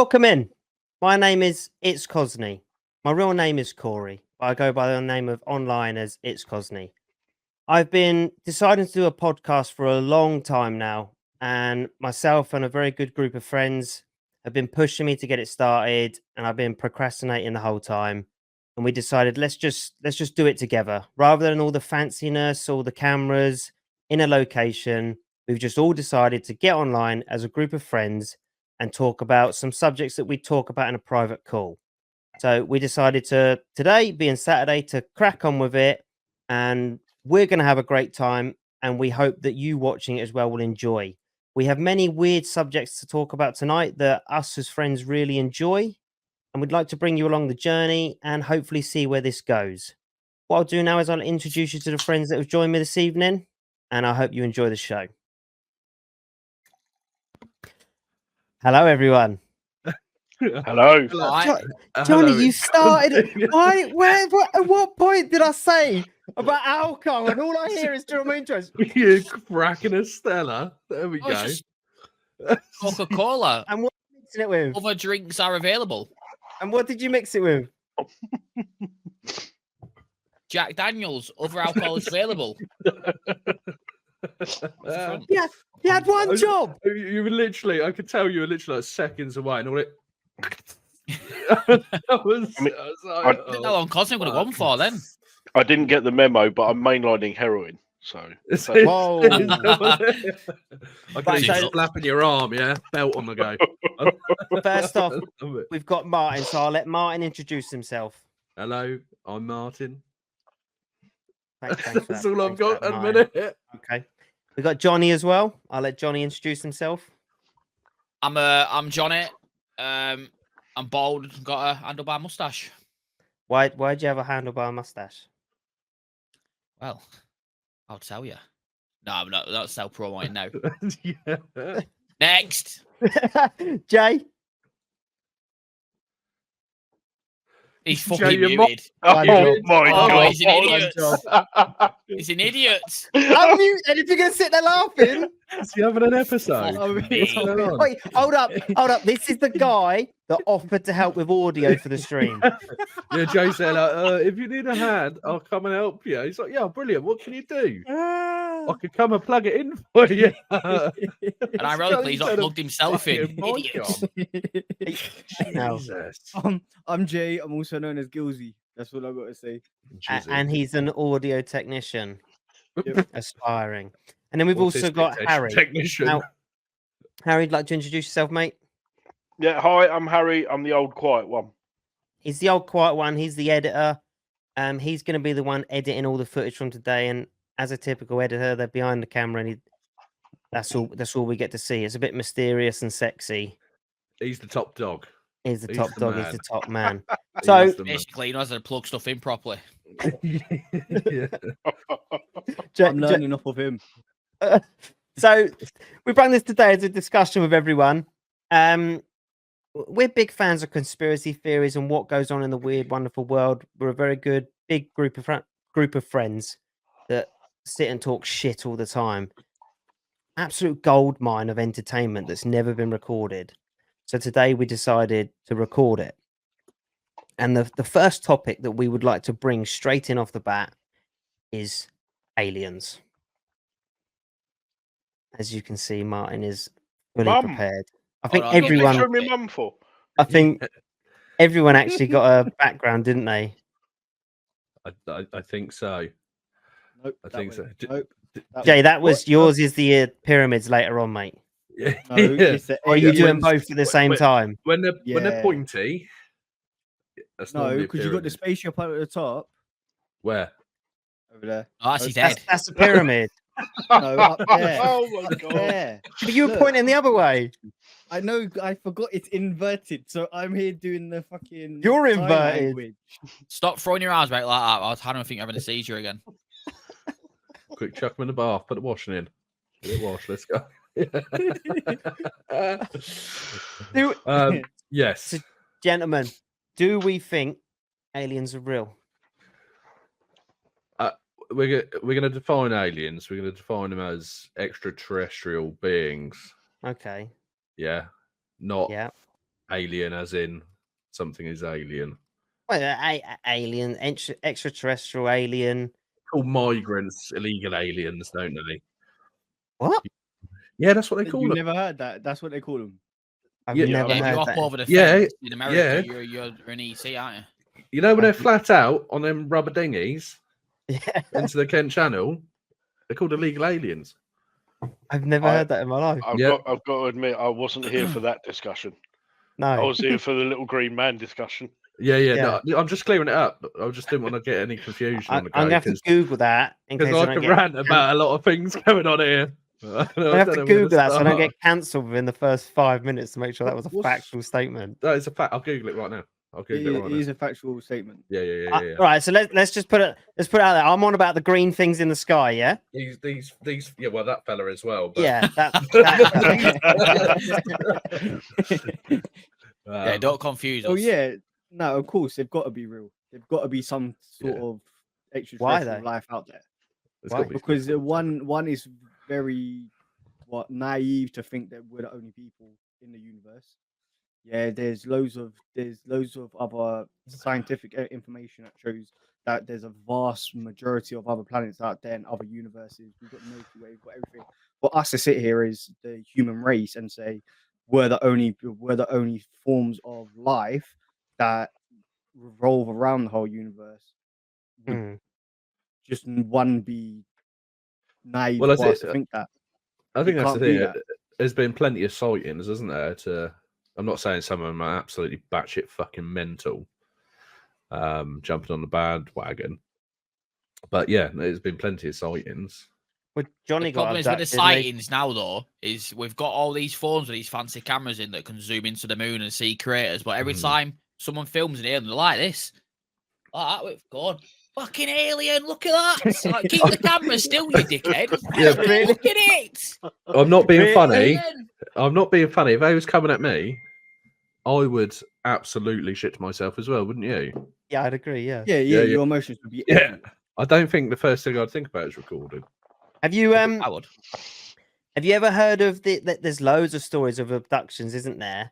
Welcome in. My name is It's Cosney. My real name is Corey, but I go by the name of online as It's Cosney. I've been deciding to do a podcast for a long time now, and myself and a very good group of friends have been pushing me to get it started, and I've been procrastinating the whole time. And we decided let's just do it together rather than all the fanciness, all the cameras in a location. We've just all decided to get online as a group of friends and talk about some subjects that we talk about in a private call. So we decided to today, being Saturday, to crack on with it, and we're going to have a great time. And we hope that you watching it as well will enjoy. We have many weird subjects to talk about tonight that us as friends really enjoy, and we'd like to bring you along the journey and hopefully see where this goes. What I'll do now is I'll introduce you to the friends that have joined me this evening, and I hope you enjoy the show. Hello, everyone. Hello. Johnny, you started. At what point did I say about alcohol? And all I hear is during my intros. You're cracking a Stella. There we go. Coca-Cola. And what are you mixing it with? Other drinks are available. And what did you mix it with? Jack Daniels. Other alcohol is available. Yeah, you had one job. You were literally, I could tell you were literally like seconds away, and all it. I was like, I didn't know how long Cosmo would have gone for then. I didn't get the memo, but I'm mainlining heroin. So, Whoa. Okay, so slapping your arm, yeah, belt on the go. First off, we've got Martin, so I'll let Martin introduce himself. Hello, I'm Martin. Thanks for That's that. all I've Thanks for got that, at a Martin. minute. Okay, we got Johnny as well. I'll let Johnny introduce himself. I'm Johnny. I'm bald, got a handlebar mustache. Why'd you have a handlebar mustache? Well, I'll tell you. No, I'm not self-promoting now. Yeah. Next. Jay. He's Jay, fucking you're muted. oh my god! He's an idiot. He's an idiot. I'm mute. And if you're gonna sit there laughing, Is he having an episode? Fuck me. What's going on? wait, hold up. This is the guy that offered to help with audio for the stream. Yeah, Jay said, if you need a hand, I'll come and help you. He's like, yeah, brilliant. What can you do? I could come and plug it in for you. And ironically, he's not plugged himself in. Idiot. Jesus. I'm Jay. I'm also known as Gilsey. That's what I've got to say. And he's an audio technician, Yep. aspiring. And then we've also Autistic got Harry. Technician. Now, Harry, you'd like to introduce yourself, mate? Yeah, hi, I'm Harry. I'm the old quiet one. He's the old quiet one. He's the editor. He's going to be the one editing all the footage from today. And as a typical editor, they're behind the camera, and that's all we get to see. It's a bit mysterious and sexy. He's the top dog. He's the He's top the dog. man. He's the top man. He So is the man. Basically, he knows how to plug stuff in properly. Yeah. I'm learning off of him. So we bring this today as a discussion with everyone. We're big fans of conspiracy theories and what goes on in the weird, wonderful world. We're a very good, big group of friends that sit and talk shit all the time. Absolute gold mine of entertainment that's never been recorded. So today we decided to record it. And the first topic that we would like to bring straight in off the bat is aliens. As you can see, Martin is fully Mum. prepared. I think Hold on, What are you everyone. picturing my mum for? I think everyone actually got a background, didn't they? I think so. Nope. I that think way. so. Nope. Jay, that was What? yours. Is the pyramids later on, mate? Yeah. No, it's the Or are you doing aliens. both at the same time? When they're Yeah. pointy. That's No, normally a because you got the pyramid. spaceship up at the top Where? over there. Oh, that's his That's- head. That's a pyramid. No, up there. Oh my Up god! there. But you were Look. pointing the other way. I know. I forgot it's inverted, so I'm here doing the fucking. You're sign inverted. language. Stop throwing your arms back like that. I don't think you're having a seizure again. Quick, chuck them in the bath. Put the washing in. Get it washed. Let's go. Do- Yes. So- Gentlemen, do we think aliens are real? We're going to define aliens. We're going to define them as extraterrestrial beings. Okay. Yeah. Not Yeah. alien, as in something is alien. Well, alien, extraterrestrial alien. Called migrants illegal aliens, don't they? What? Yeah, that's what they call You them. never heard that? That's what they call them. I've Yeah, never Yeah, you heard hop that. over the Yeah, fence in America. yeah. You're an EC, aren't you? You know when they're flat out on them rubber dinghies Yeah. into the Kent Channel? They're called illegal aliens. I've never I- heard that in my life. I've Yeah. got to admit, I wasn't here for that discussion. I No. was here for the little green man discussion. Yeah. No, I'm just clearing it up. I just didn't want to get any confusion on the I'm gonna have to Google that in case because I I don't can get rant about a lot of things going on here. I have to Google that so I don't get cancelled within the first 5 minutes to make sure that was a What's- factual statement. That is a fact. I'll Google it right now. I'll Google it right It now. is a factual statement. Yeah. All right, so let's just put it out there. I'm on about the green things in the sky, yeah? These. Yeah, well, that fella as well. But, Yeah, that Yeah, don't confuse us. Oh yeah, no, of course they've got to be real. They've got to be some sort Yeah. of Why, extraterrestrial though? life out there. It's Why? gotta be- Because the one is very naive to think that we're the only people in the universe. Yeah, there's loads of other scientific information that shows that there's a vast majority of other planets out there and other universes. We've got Milky Way, we've got everything. For us to sit here as the human race and say we're the only forms of life that revolve around the whole universe, would Hmm. just one be naive Well, for that's us it. to think that. I think You that's the can't do thing. that. There's been plenty of sightings, isn't there? I'm not saying some of them are absolutely batshit fucking mental, jumping on the bandwagon. But yeah, there's been plenty of sightings. Well, Johnny The got problem is with the abducted, and they- sightings now, though, is we've got all these phones with these fancy cameras in that can zoom into the moon and see craters. But every time someone films in here, they're like this. Like that, we've gone. Fucking alien, look at that. It's like, keep the camera still, you dickhead. Yeah, really? Look at it. I'm not being Really? funny. Alien. I'm not being funny. If they was coming at me, I would absolutely shit to myself as well, wouldn't you? Yeah, I'd agree. Yeah. Yeah, Yeah. your emotions would be Yeah. everywhere. I don't think the first thing I'd think about is recording. Have you I would. have you ever heard of that? There's loads of stories of abductions, isn't there?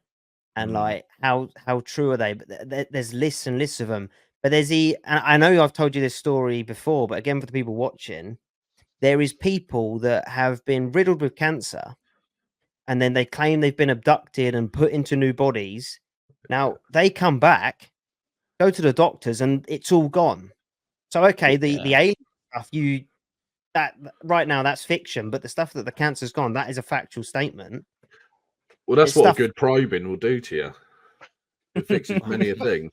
And like how true are they? But there's lists and lists of them. But and I know I've told you this story before, but again for the people watching, there is people that have been riddled with cancer, and then they claim they've been abducted and put into new bodies. Now they come back, go to the doctors, and it's all gone. So okay, the alien stuff, that right now that's fiction, but the stuff that the cancer's gone, that is a factual statement. Well, that's It's what stuff- a good probing will do to you. It fixes many a thing.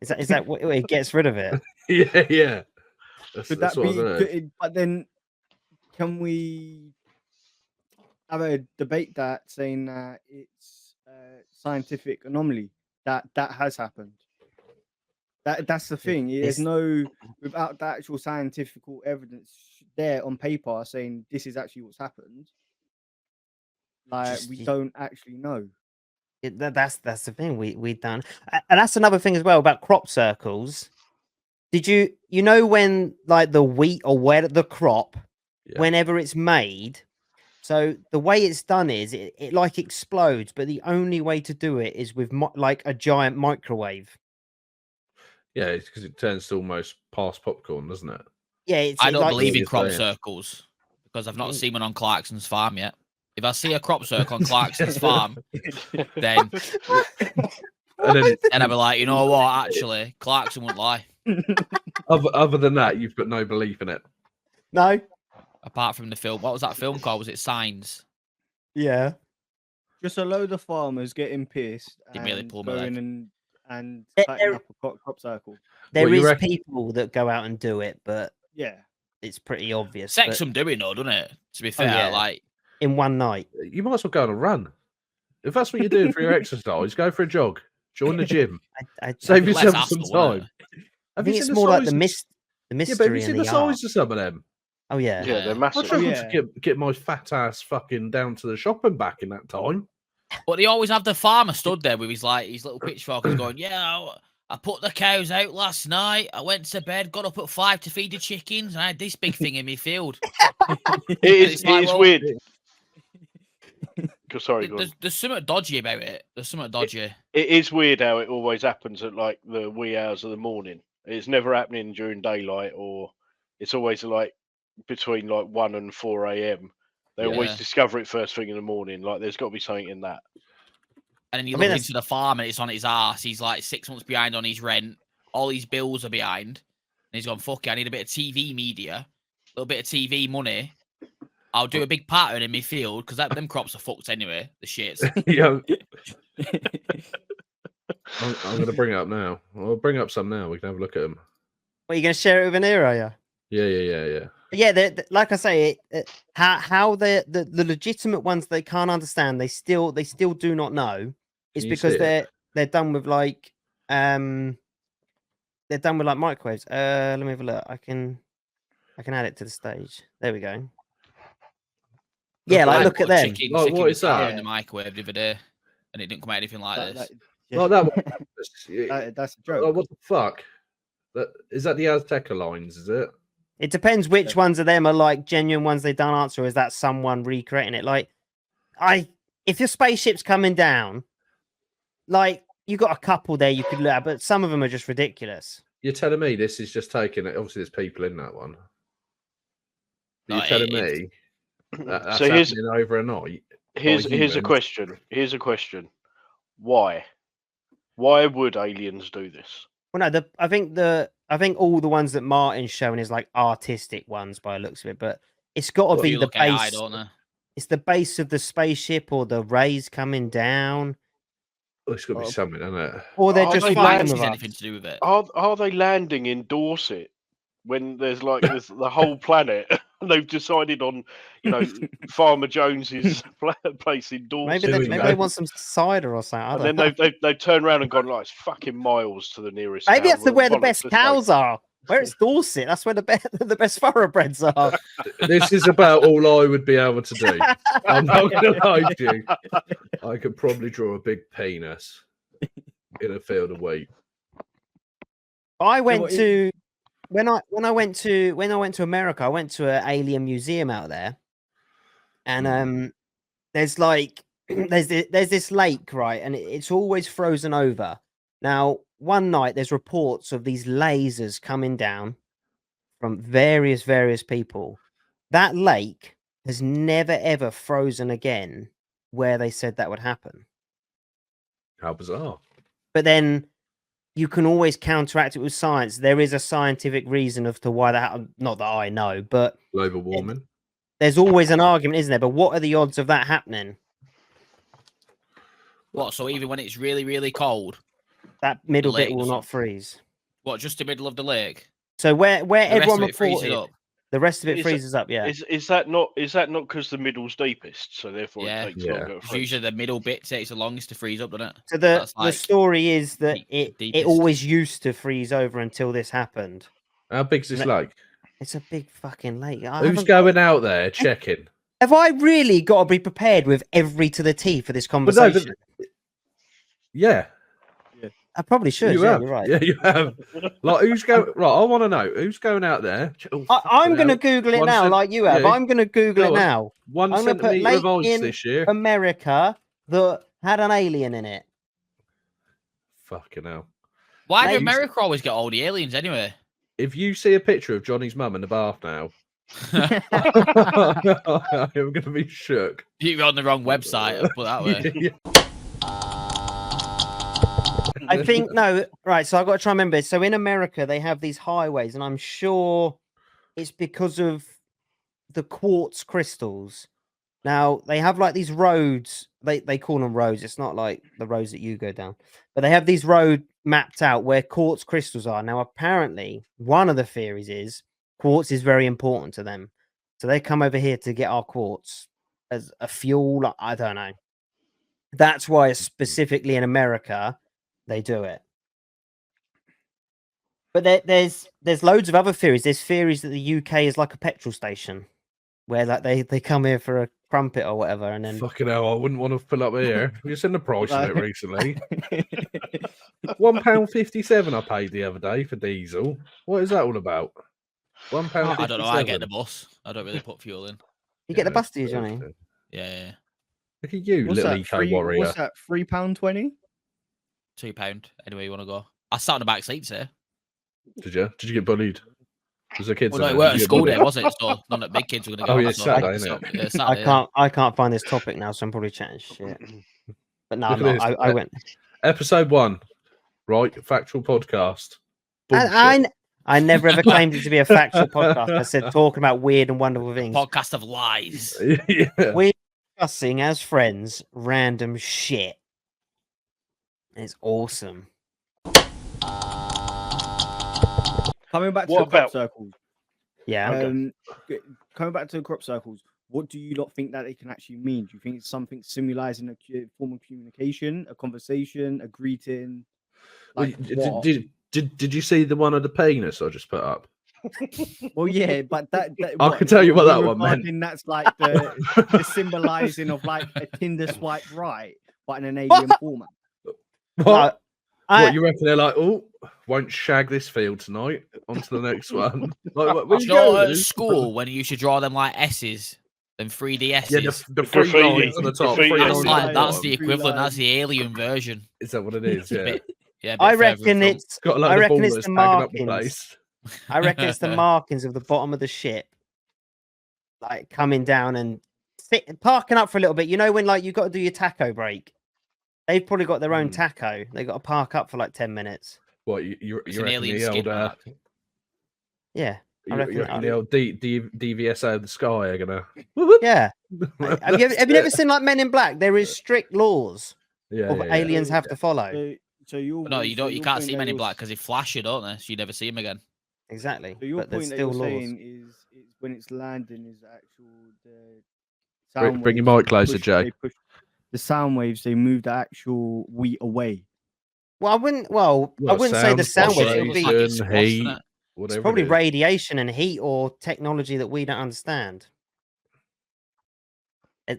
Is that what it gets rid of it? Yeah. Could That's that what I've be? heard. But then, can we have a debate that saying that it's a scientific anomaly that has happened? That's the thing. There's it's- no without the actual scientific evidence there on paper saying this is actually what's happened. Like we don't actually know. That's the thing we done, and that's another thing as well about crop circles. Did you know when like the wheat or where the crop, Yeah. whenever it's made, so the way it's done is it like explodes, but the only way to do it is with like a giant microwave. Yeah, it's because it turns to almost past popcorn, doesn't it? Yeah, it's I don't like, believe in you're crop saying. circles because I've not seen one on Clarkson's farm yet. If I see a crop circle on Clarkson's farm, then And then I'll be like, you know what? Actually, Clarkson wouldn't lie. other than that, you've got no belief in it. no, Apart from the film, what was that film called? Was it Signs? yeah. Just a load of farmers getting pissed Didn't really and pull my going leg. and There- cutting up a crop circle. There What, you is reckon? people that go out and do it, but Yeah. it's pretty obvious. Sex but them doing though, doesn't it? To be fair, yeah. like in one night. You might as well go on a run. If that's what you're doing for your exercise, go for a jog. Join the gym. I Save less yourself some hassle, wouldn't time. it? I think it's more like the mystery Yeah, but have you and seen the the art. size of some of them? Oh yeah. Yeah, they're I massive. struggled yeah. to get my fat ass fucking down to the shop and back in that time. But they always have the farmer stood there with his little pitchfork and going, "Yeah, I put the cows out last night. I went to bed, got up at 5 to feed the chickens, and I had this big thing in my field." It is It's like, well, weird Sorry, go on. There's something dodgy about it. There's something dodgy. It is weird how it always happens at like the wee hours of the morning. It's never happening during daylight, or it's always like between like 1 and 4 a.m. They always Yeah. discover it first thing in the morning. Like there's got to be something in that. And then you I look mean, into the farm and it's on his ass. He's like 6 months behind on his rent. All his bills are behind. And he's gone, fuck it, I need a bit of TV media, a little bit of TV money. I'll do a big pattern in my field because them crops are fucked anyway. The shits. Yeah. I'm going to bring it up now. I'll bring up some now. We can have a look at them. What, are you going to share it with an ear, are you? Yeah. Yeah, like I say, how the legitimate ones they can't understand, they still do not know. It's Can you because see it? they're done with like microwaves. Let me have a look. I can add it to the stage. There we go. Yeah, Okay. like I look put at a them. chicken Like, sticking what is the car that? in the microwave the other day, and it didn't come out anything like this. Well, that one. That's a Oh, joke. what the fuck? Is that the Azteca lines? Is it? It depends which ones of them are like genuine ones they don't answer, or is that someone recreating it? Like, if your spaceship's coming down, like you got a couple there you could look at, but some of them are just ridiculous. You're telling me this is just taking it? Obviously, there's people in that one. But No, you're telling it's- me that's So here's happening over a night? here's a humans. question. Here's a question. Why? Why would aliens do this? Well, no, I think all the ones that Martin's showing is like artistic ones by the looks of it, but it's got to Well, be you the look AI, base. don't they? It's the base of the spaceship or the rays coming down, Oh, it's got to be something, isn't it? or they're Are just they fighting landing with us. anything to do with it. Are they landing in Dorset when there's like there's the whole planet and they've decided on Farmer Jones's place in Dorset? Maybe we they go. want some cider or something. I And don't then know. they've turned around and gone like it's fucking miles to the nearest. Maybe town. that's where the Bollocks, best let's go. cows are. Where it's Dorset, that's where the best thoroughbreds are. This is about all I would be able to do. I'm not going to lie to you. I could probably draw a big penis in a field of wheat. I went what to when I went to America, I went to an alien museum out there, and there's like there's this lake, right, and it's always frozen over. Now, one night there's reports of these lasers coming down from various people. That lake has never ever frozen again where they said that would happen. How bizarre. But then you can always counteract it with science. There is a scientific reason as to why that happened. Not that I know, but Global warming. there's always an argument, isn't there? But what are the odds of that happening? What? So even when it's really, really cold, That middle bit lake will not doesn't- freeze. what? Just the middle of the lake. So where The rest everyone of it freezes reported, up. the rest of it Is it- freezes up. Yeah. Is that not because the middle's deepest, so therefore Yeah. it takes Yeah. longer to It's freeze? usually the middle bit takes the longest to freeze up, doesn't it? So That's the like story is that deep- it deepest. always used to freeze over until this happened. How big's this No. lake? It's a big fucking lake. Who's going out there checking? Have I really got to be prepared with every to the T for this But no, conversation? Yeah, I probably should. you Yeah, have. you're right. Yeah, you have. Like, who's going? Right, I want to know who's going out there. Oh, I'm going to fucking hell. Google it 1 now, cent- like you have. yeah. I'm going to Google Go it on. now. 1 I'm gonna put centimetre of lake ice in this year. America that had an alien in it. Fucking hell. Why do Maybe- America always get all the aliens anyway? If you see a picture of Johnny's mum in the bath now, I'm going to be shook. You're on the wrong website, I'll put it that way. Yeah. I think no, right. So I've got to try and remember. So in America, they have these highways, and I'm sure it's because of the quartz crystals. Now they have like these roads. They call them roads. It's not like the roads that you go down, but they have these road mapped out where quartz crystals are. Now apparently, one of the theories is quartz is very important to them, so they come over here to get our quartz as a fuel. I don't know. That's why specifically in America they do it. But there's loads of other theories. There's theories that the UK is like a petrol station where like they come here for a crumpet or whatever, and then Fucking hell, I wouldn't want to fill up here. Have you seen the price of it recently? £1.57 I paid the other day for diesel. What is that all about? £1.57. I don't know. I get the bus. I don't really put fuel in. you get the bus, do you, Johnny? Yeah. Look at you, What's little that? eco warrior. What's that? £3.20? £2. Anyway, you want to go? I sat in the back seats here. Did you? Did you get bullied? Was there kids? Well, no, in it there? weren't Did a you get school bullied? day, was it? So none of the big kids were going to Oh, go. yeah, so, Saturday, so, innit? yeah, Saturday, I can't find this topic now, so I'm probably chatting shit. But no, Look I'm at not. this. I went. Episode 1, right? Factual podcast. Bullshit. I never ever claimed it to be a factual podcast. I said talking about weird and wonderful things. Podcast of lies. Yeah. We're discussing as friends random shit. It's awesome. Coming back to What the crop about- circles. Yeah. Okay. Coming back to the crop circles, what do you not think that they can actually mean? Do you think it's something symbolizing a form of communication, a conversation, a greeting? Well, Like what? did you see the one of the penis I just put up? Well, yeah, but that I can tell you what that you're one meant. regarding That's like the symbolizing of like a Tinder swipe right, but in an alien format. What? I, What you reckon? They're like, oh, won't shag this field tonight. On to the next one. Like, where Do you you know going? at school when you used to draw them like S's, them 3D S's? Yeah, the three Graffiti. lines on the top. Graffiti. Three that's lines Three on like the lines. that's bottom. the Three equivalent. That's lines. the alien version. Is that what it is? Yeah. Yeah, a bit I further reckon afield. it's. Got a load I of reckon it's ballers the tagging up the markings. place. I reckon it's the markings of the bottom of the ship, like coming down and parking up for a little bit. You know when like you got to do your taco break. They've probably got their own Mm. taco. They got to park up for like 10 minutes. What you It's you an reckon alien the skin old mark. Yeah, I you reckon reckon the old DVSO of the sky are gonna? yeah. Have you ever seen like Men in Black? There is strict laws Yeah, of yeah, yeah. aliens have to follow. So you But no, you don't. You can't see Men in Black because they flash you, don't they? So you never see them again. Exactly. So your But there's point that still you're laws. saying is when it's landing is actual the Bring your waves mic closer, push- Jay. they push- the sound waves they move the actual wheat away. Well, I wouldn't. Well, I Well, wouldn't say the sound sound, waves. It would be. vibration, It's squashed, heat, innit? It's whatever. probably it is. radiation and heat or technology that we don't understand.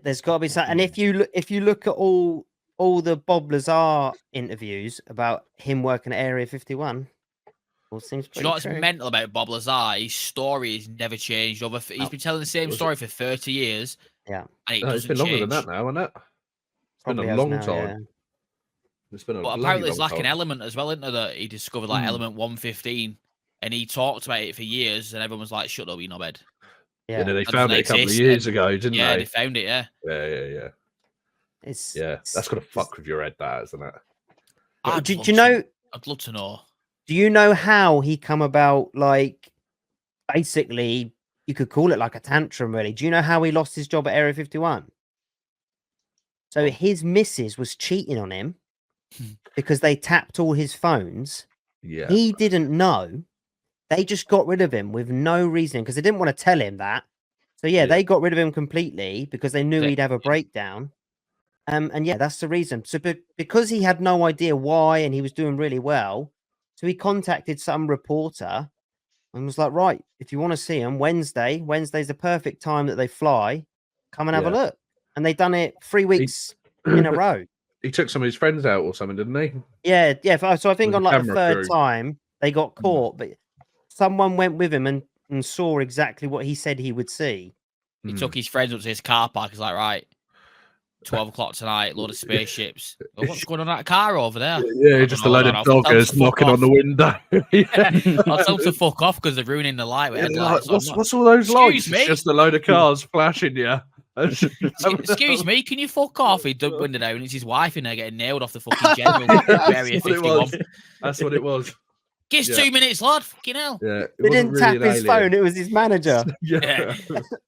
There's got to be something. And if you look at all the Bob Lazar interviews about him working at Area 51, all seems Do you pretty know what's true. mental about Bob Lazar? His story has never changed. He's been telling the same Was it- story for 30 years. Yeah. And it No, it's doesn't been longer change. than that now, hasn't it? It's been Probably a has long now, time. yeah. It's been a But bloody apparently there's long like an time. element as well, isn't there, that he discovered like Mm. element 115, and he talked about it for years, and everyone was like, "Shut up, you knobhead." Yeah, Yeah. they That found doesn't it a couple of exist, years and- ago, didn't Yeah, they? they found it. Yeah, Yeah. It's That's gonna fuck with your head, that isn't it? I'd Do love you to- know? I'd love to know. Do you know how he come about? Like, basically, you could call it like a tantrum, really. Do you know how he lost his job at Area 51? So his missus was cheating on him because they tapped all his phones. Yeah. He didn't know. They just got rid of him with no reason because they didn't want to tell him that. So yeah, Yeah. they got rid of him completely because they knew They- he'd have a breakdown. And yeah, that's the reason. So because he had no idea why and he was doing really well, so he contacted some reporter and was like, right, if you want to see him, Wednesday's the perfect time that they fly. Come and have a Yeah. look. And they done it 3 weeks in a row. He took some of his friends out or something, didn't he? Yeah. So I think With on the like the camera third crew. time they got caught, but someone went with him and saw exactly what he said he would see. He Mm. took his friends up to his car park. He's like, right, 12 o'clock tonight, load of spaceships. Oh, what's going on in that car over there? Yeah, just a know, load I of don't know. Tell them doggers to fuck knocking off. on the window. I'll tell them to fuck off because they're ruining the light. With Yeah, they're headlights. like, So I'm what's all those lights? Excuse me? It's just a load of cars flashing you. Excuse me, can you fuck off? He dumped window down. It's his wife in there getting nailed off the fucking general. That's Area what it 51. was. That's what it was. Give us Yeah. 2 minutes, lad. Fucking hell. Yeah, it They wasn't didn't tap really an his phone, alien. it was his manager. Yeah.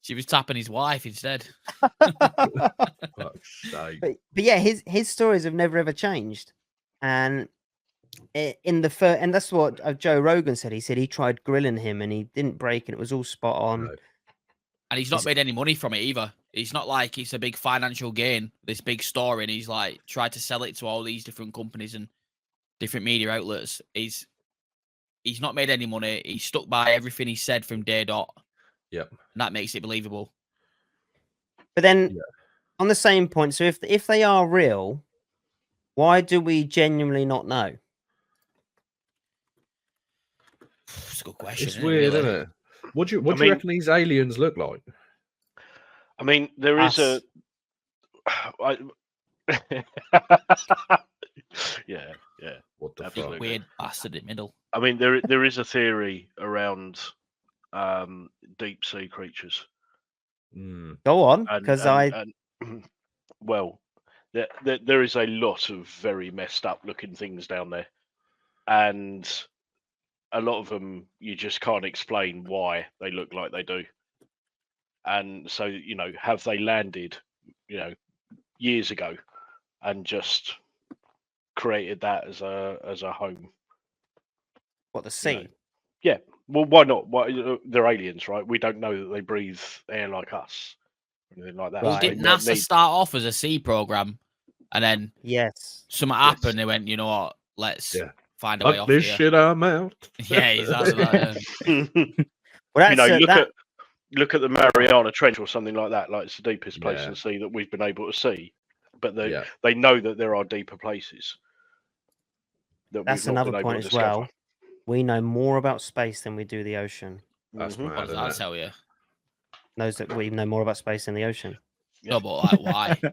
She was tapping his wife instead. Fuck's sake. But yeah, his stories have never ever changed, and in the first, and that's what Joe Rogan said. He said he tried grilling him and he didn't break, and it was all spot on. No. And he's not Is- made any money from it either. It's not like it's a big financial gain, this big story, and he's like tried to sell it to all these different companies and different media outlets. He's not made any money. He's stuck by everything he said from day dot. Yep. And that makes it believable. But then, Yeah. on the same point, so if they are real, why do we genuinely not know? It's a good question. It's weird, isn't it? What do you mean- reckon these aliens look like? I mean, there is Us. I... yeah. What the Absolutely. fuck? Weird bastard in the middle. I mean, there is a theory around deep sea creatures, Mm. Go on, and, because and well, there is a lot of very messed up looking things down there, and a lot of them you just can't explain why they look like they do. And so, have they landed, years ago, and just created that as a home? what the sea. Yeah. Well, why not? Why they're aliens, right? We don't know that they breathe air like us, or anything like that. Well, Right. They did might NASA need- start off as a sea program, and then Yes. something Yes. happened? They went, you know what? Let's Yeah. find a way Fuck off this here. shit, I'm out. Yeah, exactly that. Yeah. Well, that's look at the Mariana Trench or something like that. Like, it's the deepest place Yeah. in the sea that we've been able to see, but Yeah. they know that there are deeper places that that's we've not another been able point to as discover. well. We know more about space than we do the ocean. That's Mhm. What mad, does isn't that it? tell you? Knows that we know more about space than the ocean. Yeah. No, but like, why? But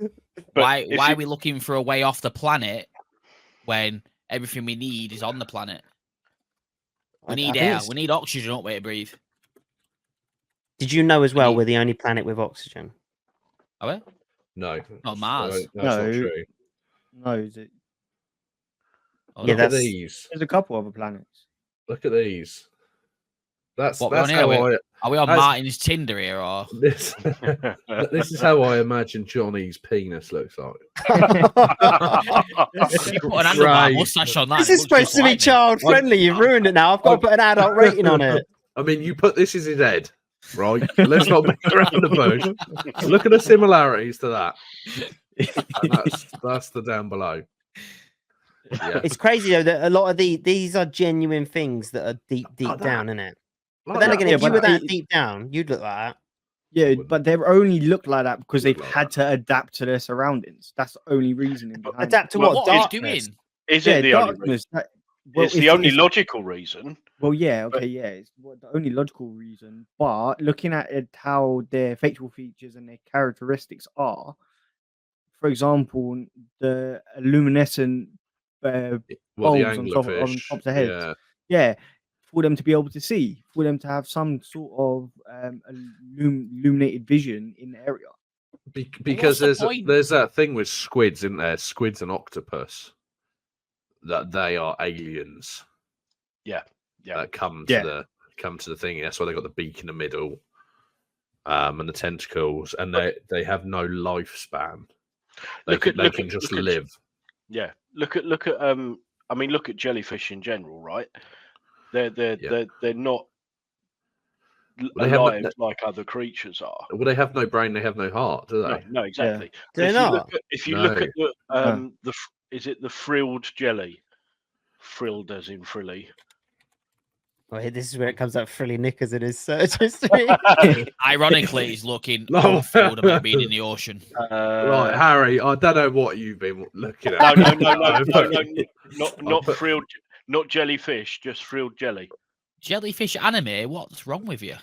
if Why you- are we looking for a way off the planet when everything we need is on the planet? We I need think air. it's- We need oxygen, don't we, to breathe? Did you know as well need- we're the only planet with oxygen? Are we? No. Not Mars. That's not No. true. No, is it? Oh, Yeah, Look no. at that's- these. There's a couple other planets. Look at these. That's What, we're on that's here, how Are we on That's- Martin's Tinder here, or this this is how I imagine Johnny's penis looks like. you put an handlebar Right. mustache on that? This it is looks supposed just to be like me. child friendly. You've ruined it now. I've got to put an adult rating on it. I mean, you put this as his head, right? Let's not beat around the bush. Look at the similarities to that. And that's the down below. Yeah. It's crazy though that a lot of these are genuine things that are deep Like that. down, isn't it? But Like then that. again, Yeah, if you but were that it- deep down, you'd look like that. Yeah, Wouldn't. but they've only looked like that because Look they've like had that. to adapt to their surroundings. That's the only reasoning behind Adapt to Well, what? What are you Darkness. doing? Is Yeah, it the only reason? darkness. It's the only logical reason. Well, yeah, But- okay, yeah, it's the only logical reason. But looking at it, how their facial features and their characteristics are, for example, the luminescent Well, the bulbs on top anglerfish. of the head. Yeah. Yeah, for them to be able to see, for them to have some sort of illuminated vision in the area. Because what's the point? there's that thing with squids, isn't there? Squids and octopus. That they are aliens. Yeah. That come Yeah. to the thing. That's why they got the beak in the middle, and the tentacles, and they have no lifespan. They can just live. Yeah. Look at I mean, look at jellyfish in general, right? They're not They have alive no- like other creatures are. Well, they have no brain. They have no heart, do No, they? no, exactly. Do they If you look not? at- If you No. look at the is it the frilled jelly? Frilled as in frilly. Oh, hey, this is where it comes out frilly knickers in his search history. Ironically, he's looking No. outfield about being in the ocean. Right, Harry. I don't know what you've been looking at. No, not frilled, not jellyfish, just frilled jelly. Jellyfish anime? What's wrong with you?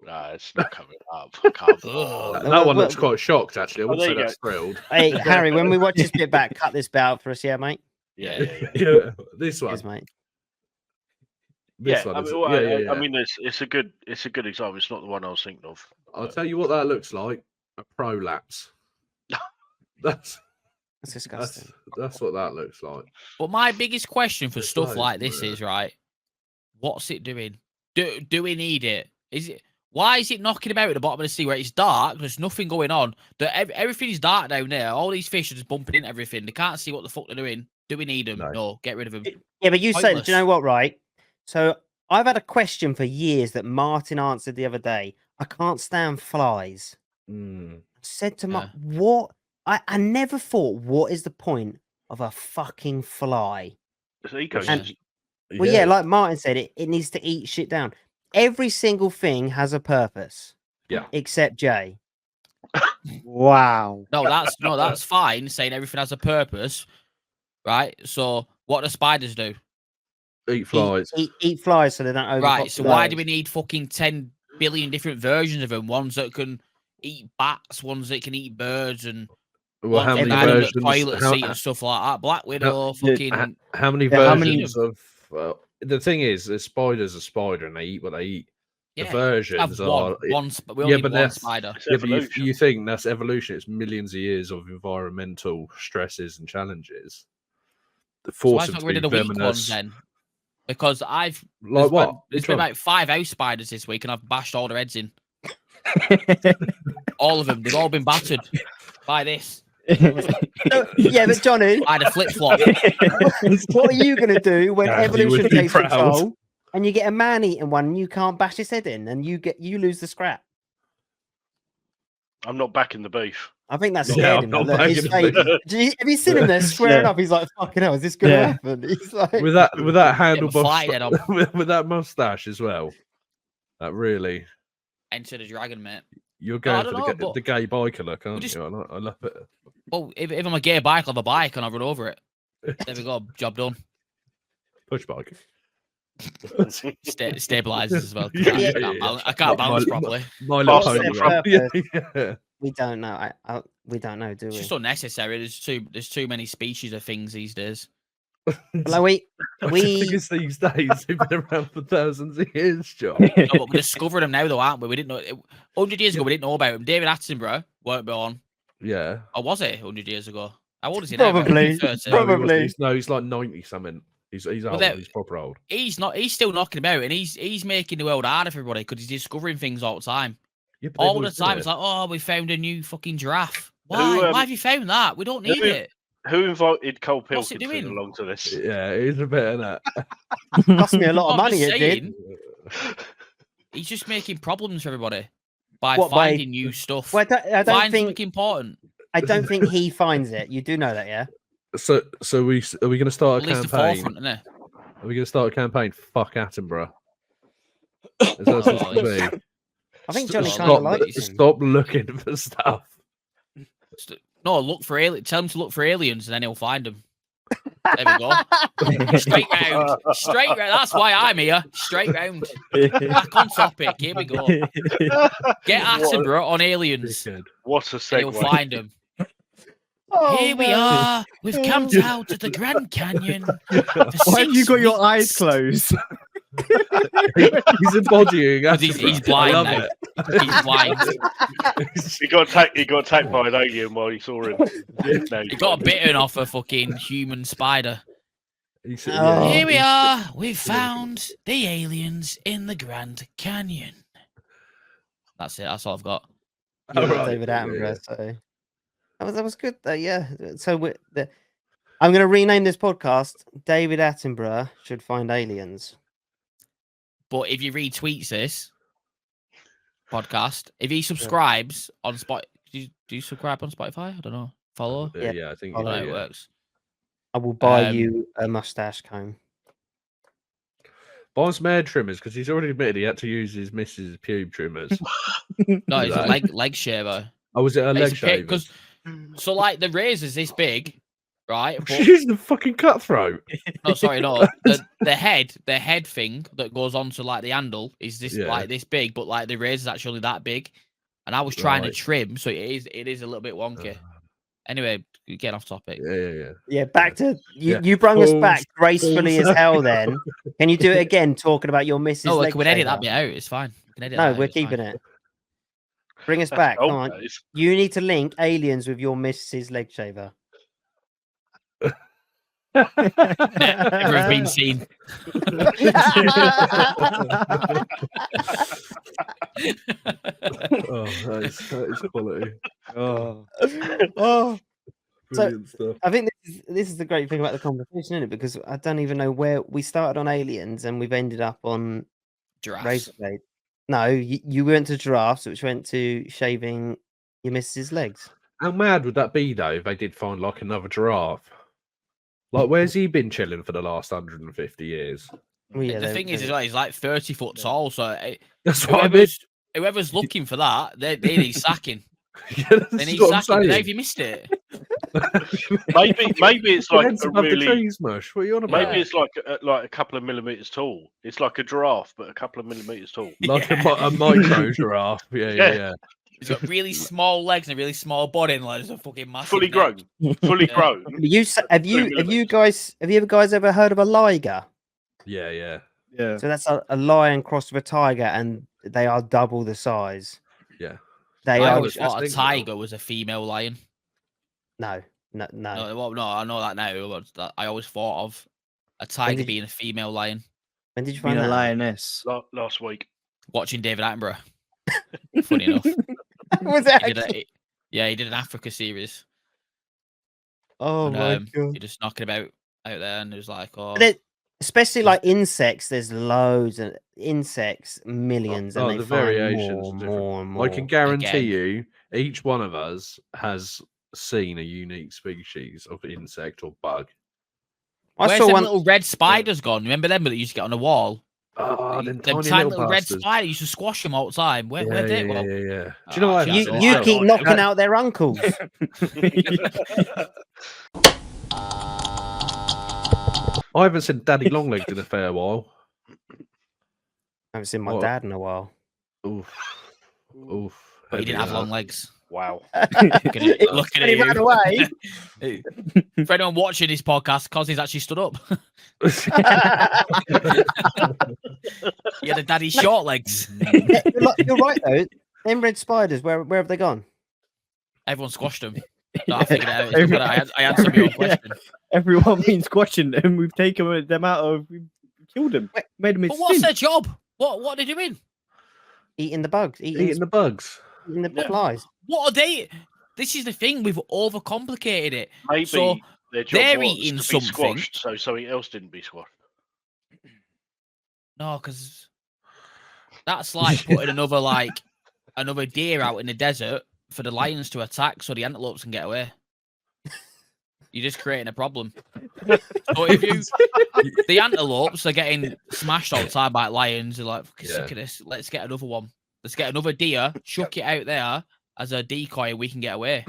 Nah, it's not coming up. I can't. Ugh. That one looks quite shocked, actually. I wouldn't there say you that's thrilled. Hey, Harry, when we watch this bit back, cut this bit out for us, yeah, mate? Yeah. Yeah, this one. Cheers, mate. This Yeah, one. I is- mean, well, yeah, yeah. I mean, it's a good example. It's not the one I was thinking of. I'll tell you what that looks like. A prolapse. That's That's disgusting. that's what that looks like. But my biggest question for It's stuff like, like this yeah. is, right, what's it doing? Do we need it? Why is it knocking about at the bottom of the sea where it's dark? There's nothing going on. Everything's dark down there. All these fish are just bumping into everything. They can't see what the fuck they're doing. Do we need them? No. No, get rid of them. Yeah, but you said, Pointless. do you know what, right? So I've had a question for years that Martin answered the other day. I can't stand flies. Mm. I said to Mark, what? I never thought, what is the point of a fucking fly? It's ecosystem. Well, yeah, like Martin said, it needs to eat shit down. Every single thing has a purpose. Yeah. Except Jay. Wow. No, that's fine. Saying everything has a purpose, right? So what do spiders do? Eat flies. Eat flies so they don't overpopulate. Right. So why do we need fucking 10 billion different versions of them? Ones that can eat bats, ones that can eat birds, and Well, how ones many that die under the versions? toilet seat and stuff like that. Black Widow, fucking. How many Yeah, how many- versions of? The thing is, a spider's a spider, and they eat what they eat. Yeah, The versions have are. we only but need one that's- spider. It's Yeah, but evolution. you think that's evolution? It's millions of years of environmental stresses and challenges that So why force not them to get rid be of the weak ones venomous. then? Because Like there's what? been, there's Which been one? about 5 house spiders this week, and I've bashed all their heads in. All of them. They've all been battered by this. Yeah, but Johnny, By the flip flop. what are you going to do when Gary evolution would be takes proud. control and you get a man eating one and you can't bash his head in and you lose the scrap? I'm not backing the beef. I think that's Yeah, scared I'm him. not Look, his backing face, the have you seen him there squaring Yeah. up? He's like, fucking hell, is this going to Yeah. happen? He's like, with that handle fly head on. with that mustache as well. That really, Enter the dragon, mate. you're I going don't for know, but the gay biker look, aren't just- you? I love it. Well, if I'm a gay bike, I'll have a bike and I'll run over it. There we go. Job done. Push bike. Stabilizes as well. Yeah, I can't balance My- properly. My Little Faster Pony. than run. Yeah. we don't know. We don't know, do It's we? just unnecessary. There's too many species of things these days. Like we The thing is, these days they've been around for thousands of years, John. No, but we're discovering them now, though, aren't we? We didn't know. 100 years ago, we didn't know about them. David Attenborough weren't born. Yeah. Or was it 100 years ago? How old is he now? About Probably. 30? Probably. He's like 90 something. He's old. that- He's proper old. He's not. He's still knocking about, and he's making the world harder for everybody because he's discovering things all the time. Yeah, but they've All the always done time, it. it's like, oh, we found a new fucking giraffe. Who, Why? Why have you found that? We don't need who- it. Who invited Cole What's it Pilkington doing? along to this? Yeah, it's a bit of that. Cost me a lot of I'm money. just It did. saying, he's just making problems for everybody by What, by- finding new stuff. Well, I don't Find think. something important. I don't think he finds it. You do know that, yeah? So are we going to start At a least the campaign? forefront, isn't it? Are we going to start a campaign? Fuck Attenborough. Is that supposed to be? I think St- Johnny stop- kind of likes him. Stop looking for stuff. No, look for tell him to look for aliens, and then he'll find them. There we go. Straight round. Straight round. That's why I'm here. Straight round. Back on topic. Here we go. Get Attenborough on aliens, Dickhead. What a and he'll segue. find them. Oh, Here we no. are. We've come out to the Grand Canyon. Why have you got your eyes closed? He's embodying. Because he's Attenborough. blind I love now. it. He's blind. He got attacked by an alien while he saw him. No, He got bitten off a fucking human spider. He's- Oh. Here we are. We've found the aliens in the Grand Canyon. That's it. That's all I've got. You Oh, got right. David Yeah, Attenborough, so that was good. Yeah. So I'm going to rename this podcast. David Attenborough should find aliens. But if he retweets this podcast, if he subscribes on Spotify, do you subscribe on Spotify? I don't know. Follow? Yeah. Yeah, I think. Follow. I Yeah, don't know how yeah. it works. I will buy Um, you a mustache comb. Buy some hair trimmers because he's already admitted he had to use his missus' pube trimmers. No, it's a Right. leg shaver. Oh, was it a leg It's big, shave? 'cause- so like the razor's this big, right? But, She's the fucking cutthroat. no, sorry, no. The head thing that goes onto like the handle is this Yeah. like this big, but like the razor's actually that big. And I was trying to Right. trim, so it is a little bit wonky. Anyway, getting off topic. Yeah. Yeah, back to you. Yeah. You brung us Full- back gracefully full as hell. Then can you do it again? Talking about your missus. No, we leg can edit shaver? that bit out. It's fine. We can edit No, that out, we're it's fine. keeping it. Bring us back. Oh, Come on. guys. You need to link aliens with your missus leg shaver. Never have been seen. Oh, that is quality. Oh, Oh, brilliant stuff. I think this is the great thing about the conversation, isn't it? Because I don't even know where we started on aliens and we've ended up on Giraffes. razor blade. No, you went to giraffes, which went to shaving your missus' legs. How mad would that be though if they did find like another giraffe? Like, where's he been chilling for the last 150 years? Well, yeah, The they- thing is, they- as well, he's like 30 foot tall, so That's what I mean. whoever's looking for that, they need sacking. Yeah, that's They need what I'm sacking. Have saying. you missed it? Maybe it's like Heads a above the really trees, mush. What are you on about? maybe it's like a couple of millimeters tall. It's like a giraffe, but a couple of millimeters tall. Like a micro giraffe. Yeah. He's got really small legs and a really small body, and like, there's a fucking massive Fully neck. grown. Fully Yeah. grown. Have you guys ever heard of a liger? Yeah. Yeah. So that's a lion crossed with a tiger, and they are double the size. Yeah. They I are always that's thought a big, though. tiger was a female lion. no. No, well, no, I know that now. But I always thought of a tiger did you- being a female lion. When did you Being find a that? lioness. Last week. Watching David Attenborough. Funny enough. Was it He did actually? he did an Africa series. Oh And, my You're god! just knocking about out there, and it was like, oh, Especially like insects, there's loads of insects, millions, and Oh, they the find variations more, are different. more and more. I can guarantee Again. you, each one of us has seen a unique species of insect or bug. I where's saw them one. little red spiders gone? Remember them that used to get on the wall? Oh, Them them tiny tiny little red bastards. spiders used to squash them all the time. Where Yeah. they? Well, Do you know what? actually, I've You, seen you as well? keep That- knocking out their uncles. I haven't seen Daddy Longlegs in a fair while. I haven't seen my What? dad in a while. Oof. but he didn't have heavy long that. legs. Wow. Look at And he ran him. away. For anyone watching this podcast, Cosney's actually stood up. He had a daddy short legs. You're right though. Them red spiders, where have they gone? Everyone squashed them. No, I figured it out. I answered my own question. Everyone been squashing them. We've taken them out of. We've killed them. Made them But what's their job? What are they doing? Eating the bugs, Eating the bugs. eating the Yeah. flies. What are they? This is the thing. We've overcomplicated it. Maybe So, their job they're was eating to be something. squashed, so something else didn't be squashed. No, because that's like putting another deer out in the desert for the lions to attack, so the antelopes can get away. You're just creating a problem. So if the antelopes are getting smashed all the time by lions, they're like, fucking sick of this. Let's get another one. Let's get another deer, chuck it out there as a decoy, and we can get away.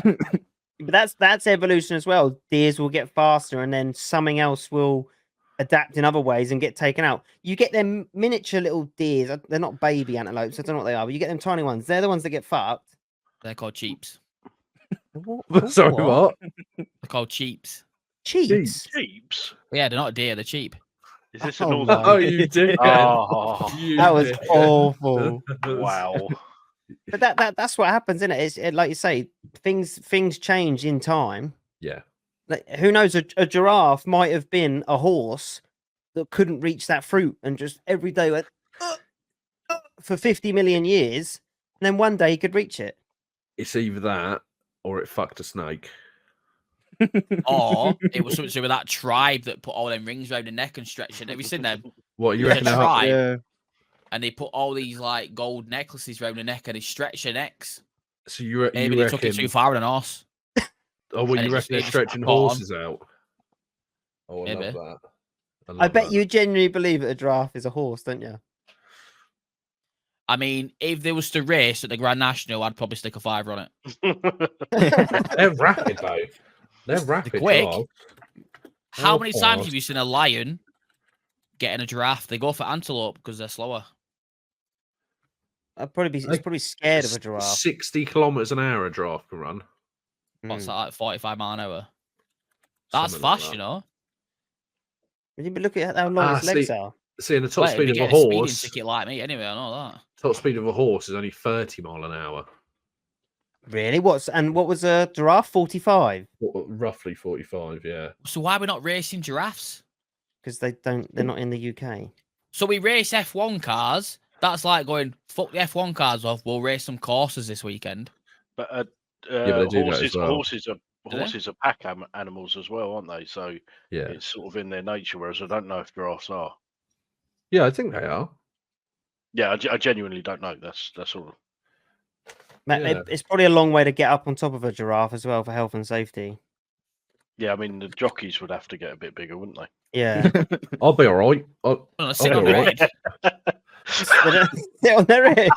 But that's evolution as well. Deers will get faster, and then something else will adapt in other ways and get taken out. You get them miniature little deers. They're not baby antelopes. I don't know what they are, but you get them tiny ones. They're the ones that get fucked. They're called cheeps. Sorry, what? They're called cheeps. Cheats. Jeeps. Yeah, they're not deer, they're cheap. Is this a Oh northern? my Oh, you did. Oh, That was awful. wow. But that's what happens, isn't it? It's like you say, things change in time. Yeah. Like, who knows? A giraffe might have been a horse that couldn't reach that fruit, and just every day went for 50 million years, and then one day he could reach it. It's either that or it fucked a snake. Or it was something to do with that tribe that put all them rings around the neck and stretched it. Have you seen them? What you There's reckon? a tribe, Yeah. and they put all these like gold necklaces around the neck and they stretch their necks. So you Maybe they reckon? took it too far with an horse. Oh, well, and you it reckon just- they're it just stretching caught on. horses out? Oh, I Maybe. love that. I love bet that. you genuinely believe that a giraffe is a horse, don't you? I mean, if they was to race at the Grand National, I'd probably stick a fiver on it. They're rapid though. They're rapid. quick. giraffes. How Oh, many times God. have you seen a lion getting a giraffe? They go for antelope because they're slower. I'd probably be Like, probably scared of a giraffe. 60 kilometers an hour a giraffe can run. What's Mm. that, like 45 mile an hour? That's Something like fast, that. you know. But look at how long his legs are. See, and the top Well, if speed you of a get a speeding horse, ticket like me, anyway, I know that. top speed of a horse is only 30 mile an hour. Really? What was a giraffe? 45? Roughly 45, yeah. So why are we not racing giraffes? Because they're not in the UK. So we race F1 cars. That's like going, fuck the F1 cars off. We'll race some courses this weekend. But but they do that as well. horses are pack animals as well, aren't they? So Yeah. it's sort of in their nature. Whereas I don't know if giraffes are. Yeah, I think they are. Yeah, I genuinely don't know. That's all. Yeah. It's probably a long way to get up on top of a giraffe as well for health and safety. Yeah, I mean the jockeys would have to get a bit bigger, wouldn't they? Yeah. I'll be all right. No, they're sitting Oh, on their right. head. They don't sit on their head.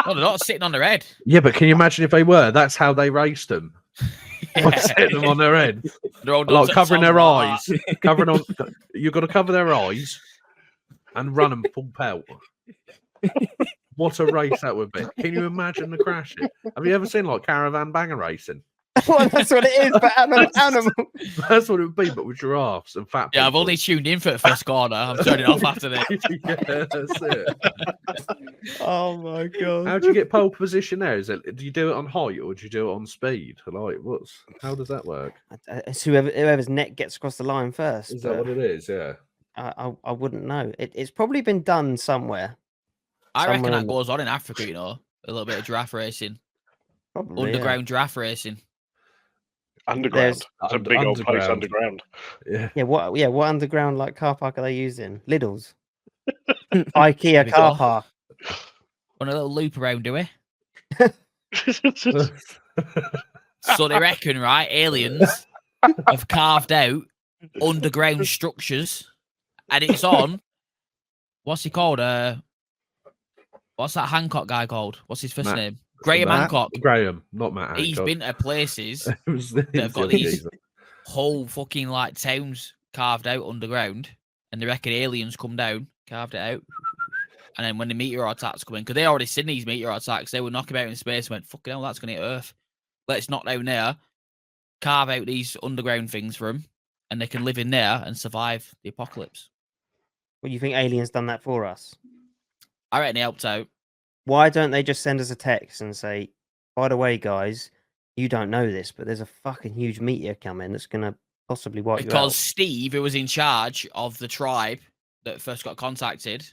No, they're not sitting on their head. Yeah, but can you imagine if they were? That's how they raced them. Yeah. By setting them on their head. They're all Like done covering something their like eyes. that. Covering on. You've got to cover their eyes and run them full pelt. What a race that would be! Can you imagine the crashing? Have you ever seen like caravan banger racing? Well, that's what it is, but animal. That's what it would be, but with giraffes and fat people. Yeah, I've only tuned in for the first corner. I'm turning off after this. Yeah, that's it. Oh my god! How do you get pole position there? Is it? Do you do it on height or do you do it on speed? Like, how does that work? It's whoever's neck gets across the line first. Is that what it is? Yeah. I wouldn't know. It's probably been done somewhere. I reckon Somewhere that goes on in Africa, you know, a little bit of giraffe racing, Probably, underground giraffe racing. Underground. It's a big old place underground. underground. Yeah. What underground like car park are they using? Lidl's, IKEA There we car go. park. On a little loop around, do we? So they reckon, right? Aliens have carved out underground structures, and it's on. What's he called? What's that Hancock guy called? What's his first Matt. name? Graham Matt- Hancock. Graham, not Matt. He's Hancock. been to places It was that have got the these geezer. whole fucking like towns carved out underground, and they reckon aliens come down, carved it out, and then when the meteor attacks come in, because they already seen these meteor attacks, they would knock them out in space and went, fucking hell, that's going to hit Earth. Let's knock down there, carve out these underground things for them, and they can live in there and survive the apocalypse. What do you think aliens done that for us? I reckon they helped out. Why don't they just send us a text and say, by the way, guys, you don't know this, but there's a fucking huge meteor coming that's gonna possibly wipe you Because out. Steve, who was in charge of the tribe that first got contacted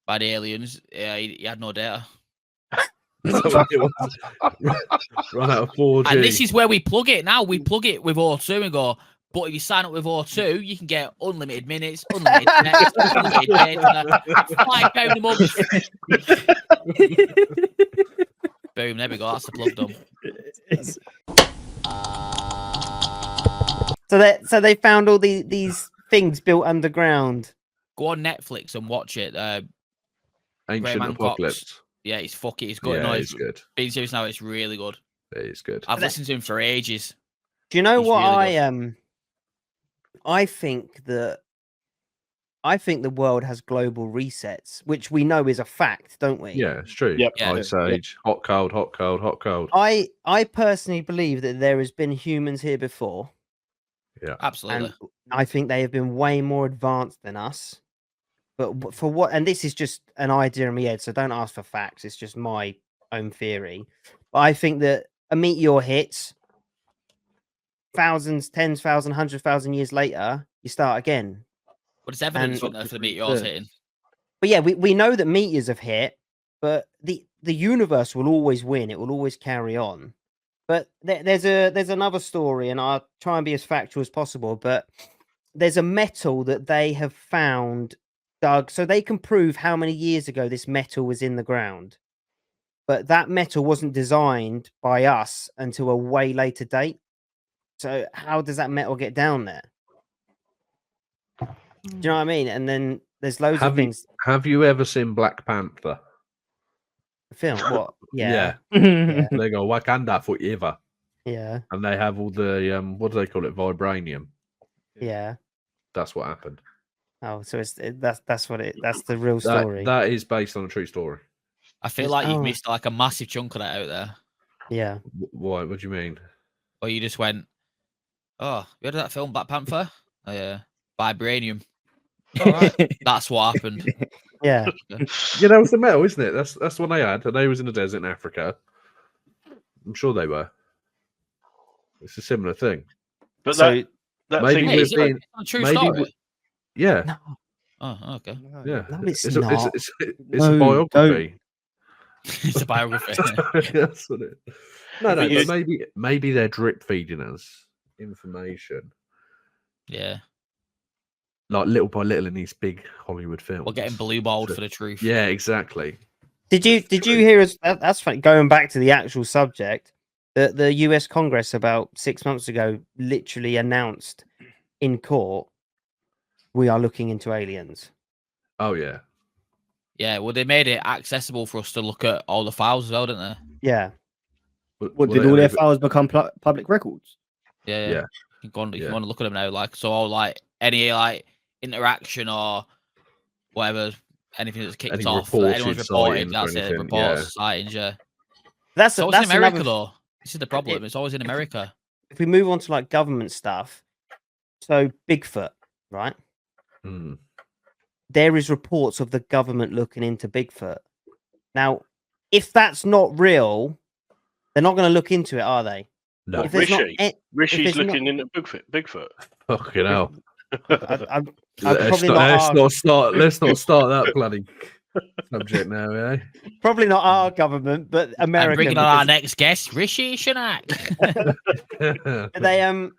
by the aliens, he had no data. Is that what it was? Run out of 4G. And this is where we plug it now. We plug it with O2 and go, but if you sign up with O2, you can get unlimited minutes, unlimited text, unlimited data, £5 a month. Boom, there we go. That's the plug done. So they found all these things built underground. Go on Netflix and watch it. Ancient Graham Hancock's- Apocalypse. Yeah, it's fucking. It's good. Yeah, No, it's good. being serious now, it's really good. It is good. I've listened to him for ages. Do you know He's what really I think the world has global resets, which we know is a fact, don't we? Yeah, it's true. Yep. Yeah. Ice Age, hot, cold, hot, cold, hot, cold. I personally believe that there has been humans here before, Absolutely. and I think they have been way more advanced than us. But for what? And this is just an idea in my head, so don't ask for facts. It's just my own theory. But I think that a meteor hits, thousands, tens, thousand, 100,000 years later, you start again. But it's evidence and- for the meteors Yeah. hitting. But yeah, we know that meteors have hit, but the universe will always win. It will always carry on. But there's another story, and I'll try and be as factual as possible. But there's a metal that they have found, dug, so they can prove how many years ago this metal was in the ground. But that metal wasn't designed by us until a way later date. So how does that metal get down there? Do you know what I mean? And then there's loads of things. Have you ever seen Black Panther? Film what? Yeah. They go Wakanda forever, Yeah. and they have all the what do they call it? Vibranium. Yeah. That's what happened. Oh, so that's the real story. That is based on a true story. I feel like you've Oh. missed like a massive chunk of that out there. Yeah. Why? What do you mean? Or you just went, oh, you heard of that film Black Panther? Oh, yeah. Vibranium. All right. That's what happened. Yeah. You know, it's the metal, isn't it? That's what they had, and they was in the desert in Africa. I'm sure they were. It's a similar thing. But So that maybe thing Hey, we've is it been- a true maybe story? we- Yeah, no, Oh, okay. yeah. no, it's It's a not. a No, biography. It's a biography. That's what it. No, But but maybe they're drip feeding us information, Yeah. like little by little in these big Hollywood films. We're getting blue balled So- for the truth. Yeah, exactly. Did you hear us? That's funny. Going back to the actual subject, the U.S. Congress about 6 months ago literally announced in court, we are looking into aliens. Oh yeah. Yeah, well, they made it accessible for us to look at all the files as well, didn't they? Yeah. What did all their files become public records? Yeah. Yeah. You can Yeah. want to look at them now, like so, all like any like interaction or whatever anything that's kicked Any off, that anyone's reported reported, sightings or that's it. anything, Reports, yeah. sightings, yeah. That's It's always that's in America, another. though. This is the problem. It's always in America. If we move on to like government stuff, so Bigfoot, right? Mm. There is reports of the government looking into Bigfoot. Now, if that's not real, they're not going to look into it, are they? No, If there's not, Rishi? if Rishi's there's not, looking into Bigfoot. fucking hell. I'm Let's probably not, not let's not start that bloody subject now, eh? probably not our government, but I'm American. bringing on our because next guest, Rishi Shanak. they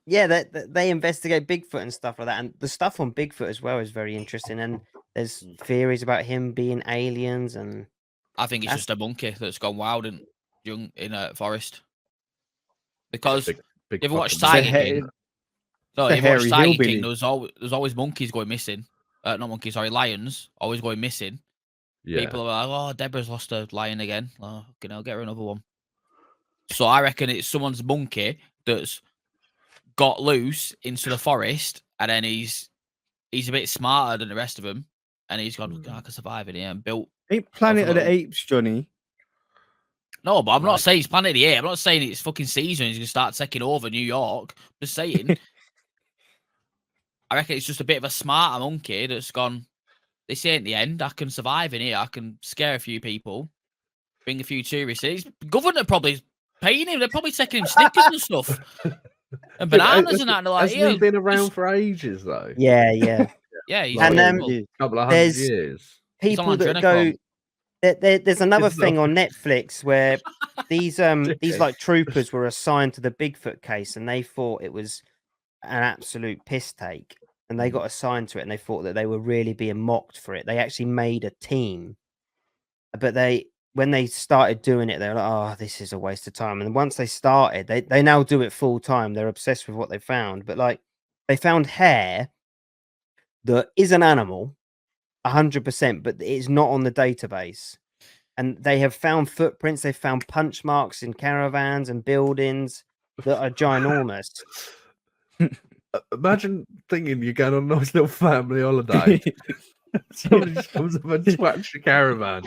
yeah, they investigate Bigfoot and stuff like that, and the stuff on Bigfoot as well is very interesting. And there's theories about him being aliens, and I think it's That's- just a monkey that's gone wild in a forest. Because Big you ever watched fucking Tiger King? No, the if you watch hairy Tiger hillbilly. King, there's always monkeys going missing. Not monkeys, sorry, lions always going missing. yeah. People are like, "Oh, Deborah's lost a lion again. Oh, okay, I'll get her another one." So I reckon it's someone's monkey that's got loose into the forest, and then he's a bit smarter than the rest of them, and he's gone, "I can survive in here," and built. Ain't Planet of the little- Apes, Johnny. No, but I'm Right. not saying it's Planet of the Apes. I'm not saying it's fucking season. He's gonna start taking over New York. Just saying. I reckon it's just a bit of a smarter monkey that's gone. This ain't the end. I can survive in here. I can scare a few people, bring a few tourists. His government probably paying him. They're probably taking him Snickers and stuff, and bananas and that. And they're like, Hasn't he "Yeah, been around just- for ages though? yeah, yeah." He's Like, And, unbelievable. A couple of There's- 100 years. He's on people that go. adrenochrome. There's another It's thing not- on Netflix where these Okay. like troopers were assigned to the Bigfoot case, and they thought it was an absolute piss take, and they got assigned to it, and they thought that they were really being mocked for it. They actually made a team, but when they started doing it, they were like, "Oh, this is a waste of time." And once they started, they now do it full time. They're obsessed with what they found, but like they found hair that is an animal, 100%, but it's not on the database. And they have found footprints. They found punch marks in caravans and buildings that are ginormous. Imagine thinking you're going on a nice little family holiday. Somebody just comes up and twats your caravan.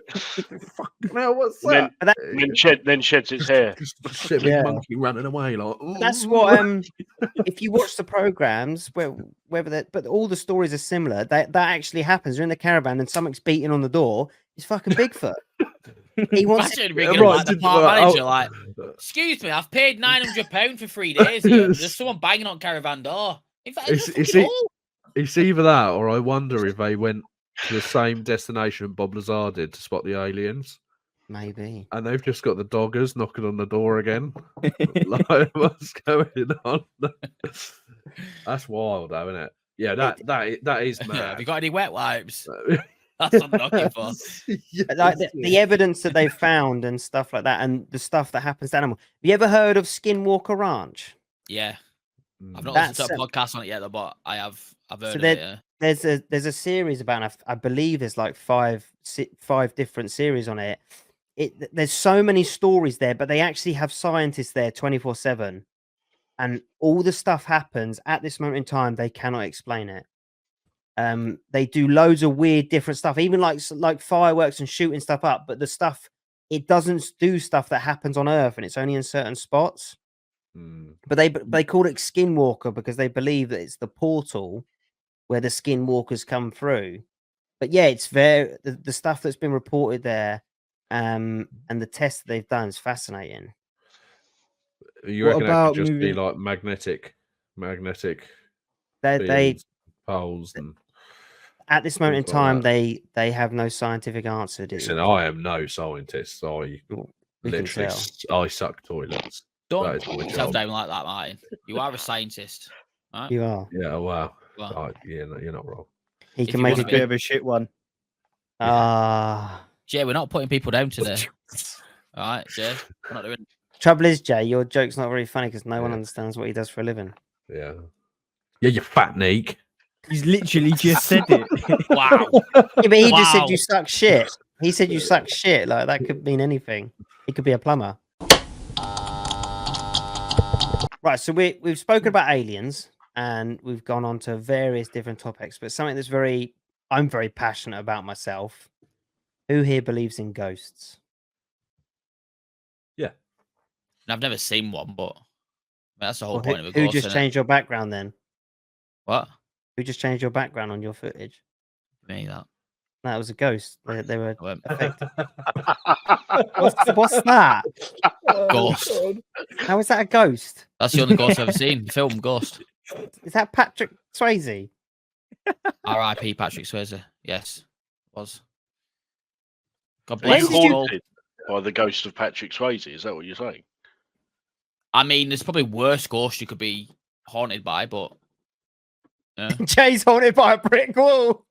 Fucking hell, what's And then- that? But that- then sheds its hair. Just a shit Yeah. monkey running away like. That's "Ooh." what if you watch the programs whether that, but all the stories are similar. That actually happens. You're in the caravan and something's beating on the door. It's fucking Bigfoot. He wants Imagine it, ringing right, like the did- park right, manager, I'll- like, "Excuse me, I've paid £900 for 3 days here. There's someone banging on caravan door." In fact, It's- it's it's fucking it- all. It's either that, or I wonder if they went to the same destination Bob Lazar did to spot the aliens, maybe. and they've just got the doggers knocking on the door again. Like, what's going on? That's wild, though, isn't it? Yeah, that is Yeah, mad. have you got any wet wipes? That's what I'm looking for. But, like the evidence that they've found and stuff like that, and the stuff that happens to animals. Have you ever heard of Skinwalker Ranch? Yeah, Mm. I've not That's listened to a podcast on it yet, though, but I've heard So of it. Yeah. There's a series about it. I believe there's like five different series on it. There's so many stories there, but they actually have scientists there 24/7, and all the stuff happens at this moment in time. They cannot explain it. They do loads of weird different stuff, even like fireworks and shooting stuff up, but the stuff, it doesn't do stuff that happens on Earth, and it's only in certain spots. Mm. But they call it Skinwalker because they believe that it's the portal where the Skinwalkers come through. But yeah, it's the stuff that's been reported there, and the tests that they've done is fascinating. You What reckon that about could just be moving- like magnetic They fields, poles, and at this moment in things like time that. they have no scientific answer. listen. I am no scientist. I We can literally tell. I suck toilets. Don't That is put my yourself job. down like that, Martin. You are a scientist. Right? You are. Yeah, wow. Well, Yeah, no, you're not wrong. He If can you make He's a a wanna bit good. of a shit one. Ah. Jay, we're not putting people down today. All right, Jay, we're not doing. Trouble is, Jay, your joke's not very funny because no one Yeah. understands what he does for a living. Yeah. Yeah, you fat neek. He's literally just said it. Wow. Yeah, but he just said Wow. you suck shit. He said you suck shit. Like that could mean anything. He could be a plumber. Right, so we've spoken about aliens and we've gone on to various different topics, but something that's very I'm very passionate about myself. Who here believes in ghosts? And I've never seen one, but that's the whole Well, point of a who ghost. just Innit? changed your background then? What? Who just changed your background on your footage? Me that. That was a ghost. They were I went, affected. What's that? Ghost. How is that a ghost? That's the only ghost I've ever seen. The film Ghost. Is that Patrick Swayze? R.I.P. Patrick Swayze. Yes, was. God Are When you bless his did you- soul. haunted by the ghost of Patrick Swayze? Is that what you're saying? I mean, there's probably worse ghosts you could be haunted by, but yeah. Jay's haunted by a brick wall.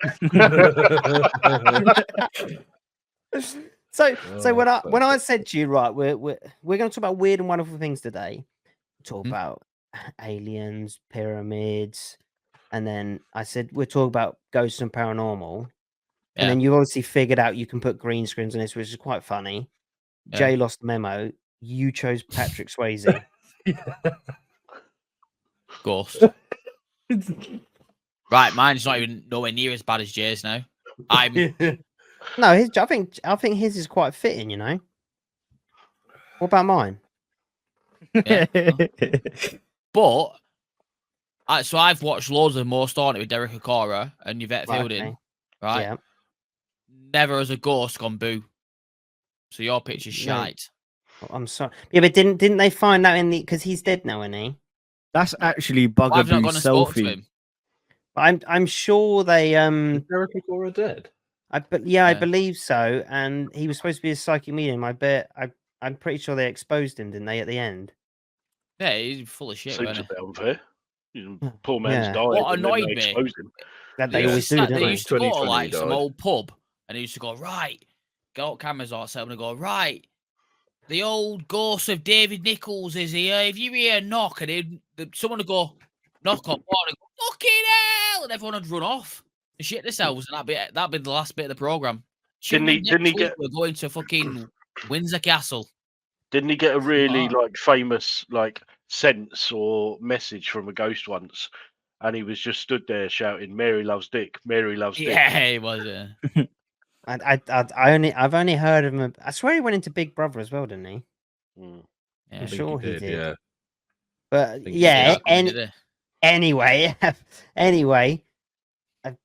So when I said to you, right, we're going to talk about weird and wonderful things today. Talk Mhm. about aliens, pyramids, and then I said we're talking about ghosts and paranormal. Yeah. And then you obviously figured out you can put green screens on this, which is quite funny. Yeah. Jay lost the memo. You chose Patrick Swayze. Ghost. Right, mine's not even nowhere near as bad as Jay's now. I'm No, I think his is quite fitting. You know. What about mine? Yeah. But so I've watched loads of Most Haunted with Derek Okora and Yvette Right, Fielding, okay. right? Yeah. Never as a ghost gone boo. So your picture's No. shite. Oh, I'm sorry. Yeah, but didn't they find out in the because he's dead now, isn't he? That's actually Well, I've not Bugaboo gone and spoke to selfie. him. I'm sure they Is Derek Agora dead? I Yeah. believe so. And he was supposed to be a psychic medium. I'm pretty sure they exposed him, didn't they, at the end? Yeah, he's full of shit, Seems wasn't a bit unfair. Yeah. Poor man's Yeah. died. What and then annoyed they me- exposed him. That they They always used to do, start- don't They they? used to go to 2020 like some died. old pub and they used to go, right, get out cameras on set and go, right, the old ghost of David Nichols is here. If you hear a knock and someone would go, knock on what? And go, fucking hell! And everyone would run off and shit themselves. And that'd be the last bit of the programme. Didn't he get- We're going to fucking Windsor Castle. Didn't he get a really Ah. like famous like sense or message from a ghost once? And he was just stood there shouting, "Mary loves Dick, Mary loves Dick." Yeah, it was. I've only heard of him. I swear he went into Big Brother as well, didn't he? Mm. Yeah. I'm I think sure he did. Yeah. But think he yeah, did. anyway,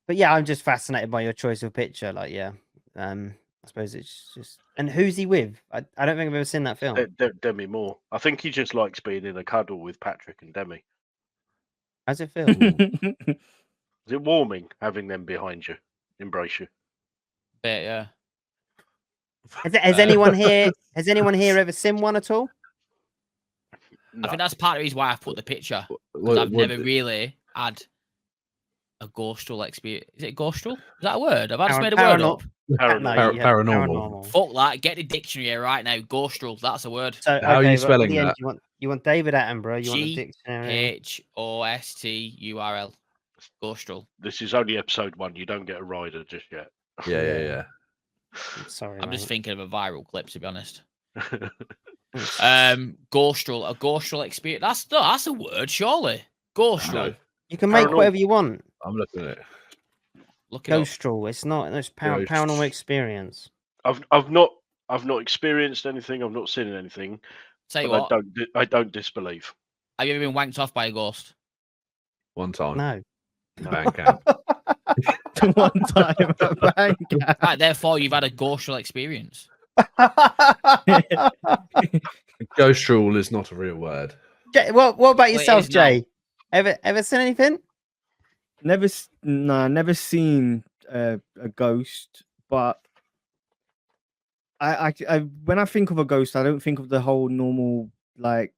but yeah, I'm just fascinated by your choice of picture. Like, yeah, I suppose it's just. And who's he with? I don't think I've ever seen that film. Demi Moore. I think he just likes being in a cuddle with Patrick and Demi. How's it feel? Is it warming having them behind you, embrace you? Bit, yeah. Has anyone here? Has anyone here ever seen one at all? No. I think that's part of the reason why I've put the picture. Because What- I've what- never really had a ghostral experience. Is it ghostral? Is that a word? Have I just made a word up? Paranormal. Yeah, paranormal. Fuck that. Get the dictionary right now. Ghostral. That's a word. So, How are you okay, but at spelling the end, that? You want David Attenborough? You want the dictionary? Ghosturl. Ghostral. This is only episode 1. You don't get a rider just yet. Yeah. I'm sorry, I'm just mate. thinking of a viral clip, to be honest. Mm. Ghostral. A ghostral experience. That's a word, surely. Ghostral. No, You can make Paranormal. whatever you want. I'm looking at it. Look it up. Ghostral. It's not. It's Ghost. paranormal experience. I've not experienced anything. I've not seen anything. Tell you But what. I don't disbelieve. Have you ever been wanked off by a ghost? One time. No. Band camp. One time at bank. Right, therefore, you've had a ghostral experience. Ghost rule is not a real word. What about Well, it yourself, is now. Jay? Ever seen anything? Never seen a ghost, but I when I think of a ghost, I don't think of the whole normal like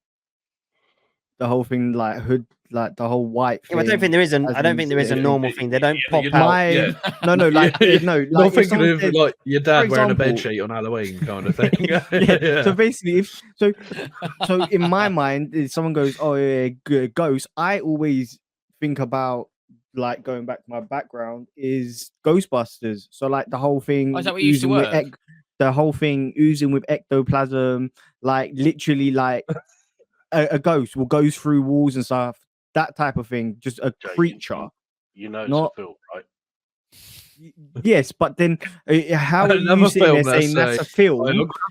the whole thing like hood, like the whole white Yeah, thing. I don't think there is as I don't in think there is a it- normal thing. They don't pop you're out. My Yeah. no, like Yeah. no, You're like not if thinking someone of said- like your dad wearing a bed example- sheet on Halloween kind of thing. yeah. So basically, so in my mind, if someone goes, "Oh yeah, ghost," I always think about like going back to my background is Ghostbusters. So like the whole thing, Oh, is that where you used to oozing with work? the whole thing oozing with ectoplasm, like literally like a ghost will go through walls and stuff. That type of thing, just a Jay, creature. You know it's Not- a film, right? Yes, but then how are you Another sitting there film that's saying that's a film?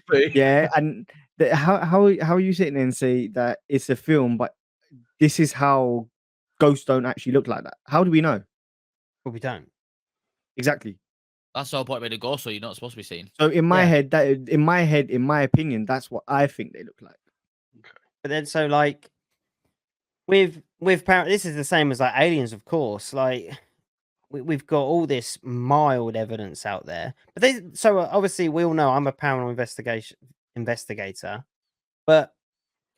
biography. Yeah, and how are you sitting there and say that it's a film, but this is how ghosts don't actually look like that? How do we know Well, we don't. exactly? That's the whole point of the ghost, so you're not supposed to be seen. So in my Yeah. head, in my opinion, that's what I think they look like. But then, so like with this is the same as like aliens, of course. Like we've got all this mild evidence out there, but obviously we all know I'm a paranormal investigator, but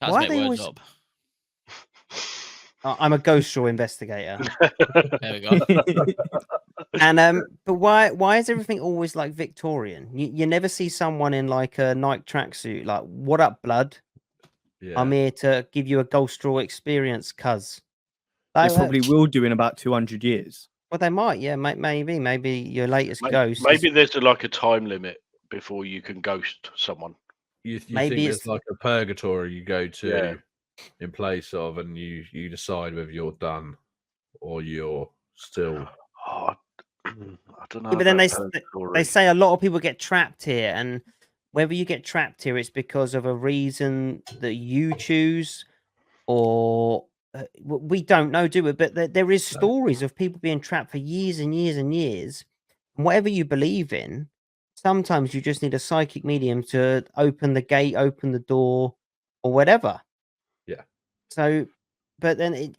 Can't why make they words always? up. I'm a ghost show investigator, There we go. and but why is everything always like Victorian? You never see someone in like a Nike tracksuit, like what up, blood? Yeah. I'm here to give you a ghost straw experience, cuz. They Like, probably will do in about 200 years. well, they might, yeah, maybe your latest ghost. Maybe there's like a time limit before you can ghost someone. You Maybe think it's- there's like a purgatory you go to Yeah. in place of, and you decide whether you're done or you're still. Oh, I don't know. Yeah, but then about they purgatory. say a lot of people get trapped here, and whether you get trapped here, it's because of a reason that you choose, or we don't know, do we? But there is No. stories of people being trapped for years and years and years. And whatever you believe in, sometimes you just need a psychic medium to open the gate, open the door, or whatever. Yeah. So, but then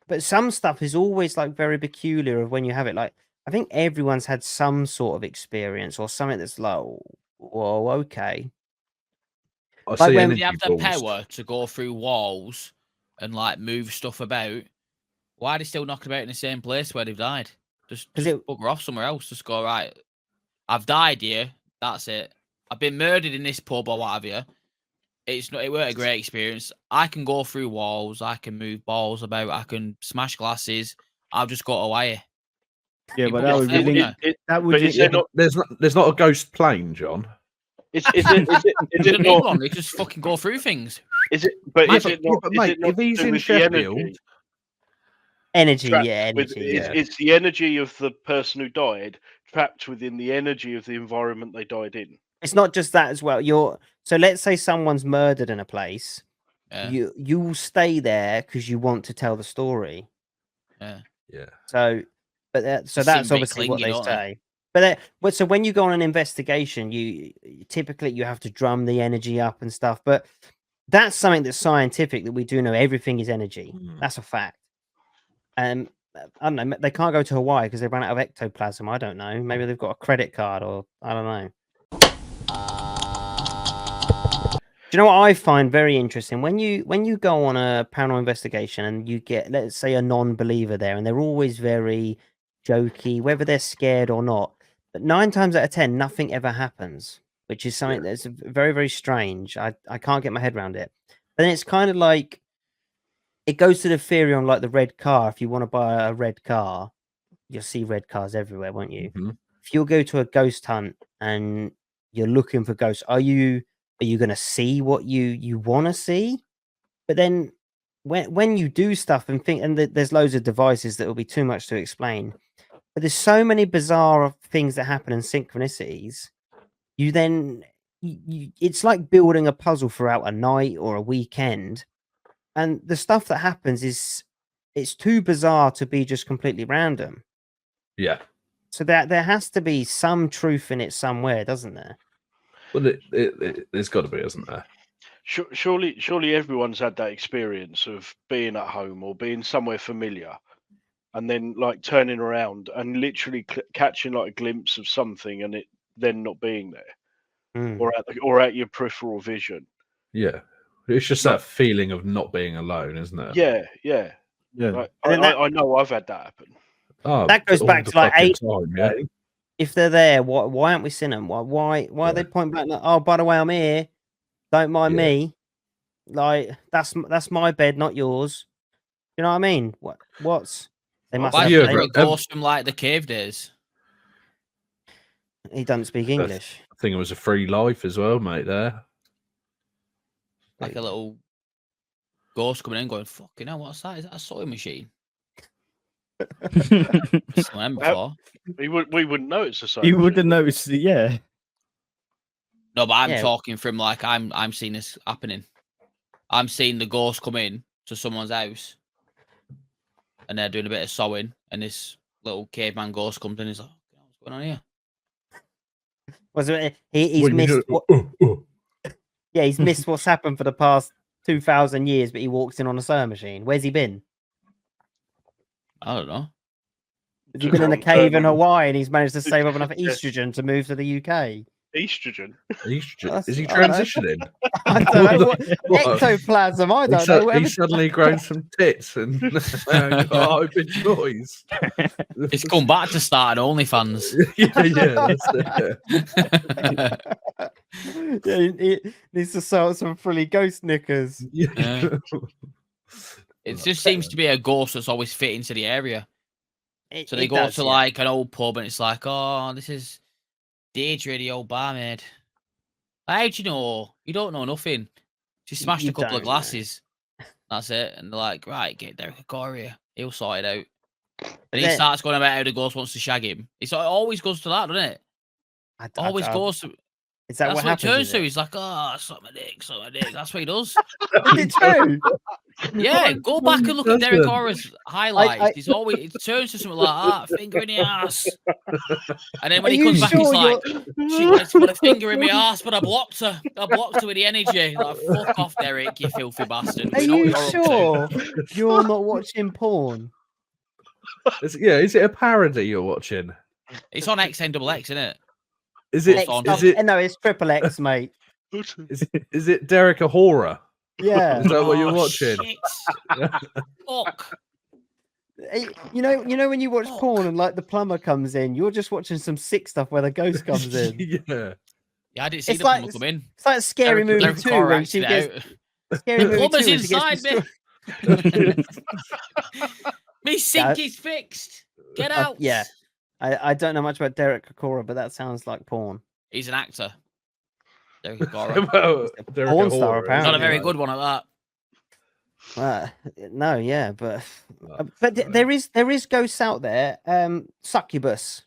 but some stuff is always like very peculiar of when you have it. Like, I think everyone's had some sort of experience or something that's like, whoa, okay. I Like see when- energy You have the balls. power to go through walls and like move stuff about. Why are they still knocking about in the same place where they've died? Just 'Cause bugger off somewhere else. Just go, right, I've died here. That's it. I've been murdered in this pub or what have you. It weren't a great experience. I can go through walls. I can move balls about. I can smash glasses. I'll just go away. Yeah, You but put that it would off be there, linked. That would but is link- there not? There's not a ghost plane, John. Is You it don't need not? one. They just fucking go through things. Is it? But is Magic. it not? but Is mate, it not if he's to do in with the Sheffield, energy? energy, Trapped yeah, with- energy. yeah. It's the energy of the person who died trapped within the energy of the environment they died in. It's not just that as well. So let's say someone's murdered in a place. Yeah. You will stay there because you want to tell the story. Yeah. yeah, So, but They seem that's a bit obviously what clingy, they don't they? say. But so when you go on an investigation, you typically you have to drum the energy up and stuff. But that's something that's scientific that we do know. Everything is energy. Mm. That's a fact. I don't know. They can't go to Hawaii because they ran out of ectoplasm. I don't know. Maybe they've got a credit card, or I don't know. Do you know what I find very interesting? When you go on a paranormal investigation and you get, let's say, a non-believer there, and they're always very jokey, whether they're scared or not. But 9 times out of 10, nothing ever happens, which is something that's very, very strange. I can't get my head around it. But then it's kind of like it goes to the theory on like the red car. If you want to buy a red car, you'll see red cars everywhere, won't you? Mhm. If you'll go to a ghost hunt and you're looking for ghosts, are you going to see what you want to see? But then when you do stuff and think, and there's loads of devices that will be too much to explain, but there's so many bizarre things that happen in synchronicities. You then it's like building a puzzle throughout a night or a weekend, and the stuff that happens is it's too bizarre to be just completely random. yeah. So there has to be some truth in it somewhere, doesn't there? Well, there's got to be, isn't there? Surely everyone's had that experience of being at home or being somewhere familiar, and then like turning around and literally catching like a glimpse of something, and it then not being there, Mm. or at your peripheral vision. Yeah, it's just Like- that feeling of not being alone, isn't it? Yeah. yeah. Like, And then I know I've had that happen. Oh, That goes all back the to, like, fucking 8 time, yeah. If they're there, why aren't we seeing them? Why are they point blank? Like, oh, by the way, I'm here. Don't mind Yeah. me. Like that's my bed, not yours. You know what I mean? What's they must Why have. you is there ever- a ghost from like the cave days? He doesn't speak English. I think it was a free life as well, mate. There, Like a little ghost coming in going, fucking hell, what's that? Is that a sewing machine? Seen them before. We wouldn't know it's a cyber. You would have noticed it, yeah. No, but I'm Yeah. talking from like I'm seeing this happening. I'm seeing the ghost come in to someone's house, and they're doing a bit of sewing, and this little caveman ghost comes in. And he's like, "What's going on here?" Was it? He's missed. Yeah, he's missed what's happened for the past 2,000 years, but he walks in on a sewing machine. Where's he been? I don't know. Has he been in a cave in Hawaii and he's managed to save up enough Yeah. estrogen to move to the UK? Estrogen. Is he I don't know. transitioning? I don't know. What? Ectoplasm, I don't know. He's suddenly grown some tits and got open joys. He's come back to start an OnlyFans. That's it. Yeah, he needs to sell some frilly ghost knickers. Yeah. It just seems to be a ghost that's always fit into the area. So they It go does, to yeah. like an old pub and it's like, oh, this is Deirdre, the old barmaid. How do you know? You don't know nothing. She smashed You a couple don't of know. glasses. That's it. And they're like, right, get Derek O'Connor here. He'll sort it out. And he Then- starts going about how the ghost wants to shag him. It always goes to that, doesn't it? Always goes to. Is that That's what what it happens? turns is to. it? He's like, oh, suck my dick, suck my dick. That's what he does. Is it true? Yeah, go back and look at Derek Listen. Horace's highlights. He's always it turns to something like that, finger in the ass. And then when Are he you comes back, he's sure like, she wanted to put a finger in my ass, but I blocked her. I blocked her with the energy. Like, fuck off, Derek, you filthy bastard. Are We know what you you're up to. sure you're not watching porn? Is it a parody you're watching? It's on XNXX, isn't it? Is it? X- Is it? No, it's Triple X, mate. Is it Derek a horror? Yeah. Is that what you're Oh, watching? shit. Fuck. You know when you watch Fuck. porn and like the plumber comes in, you're just watching some sick stuff where the ghost comes in. Yeah. Yeah, I didn't see It's the like- plumber come in. It's like Scary Movie Derek 2 O'Connor when acted she it gets out. Scary The Movie 2 plumber's when she gets inside me. destroyed. Me sink is fixed. Get out. Yeah. I don't know much about Derek Kokora, but that sounds like porn. He's an actor. Derek O'Connor. Well, Derek porn a star, horror, apparently. Not a isn't very it? good one at that. No, yeah, but Right. there is ghosts out there. Succubus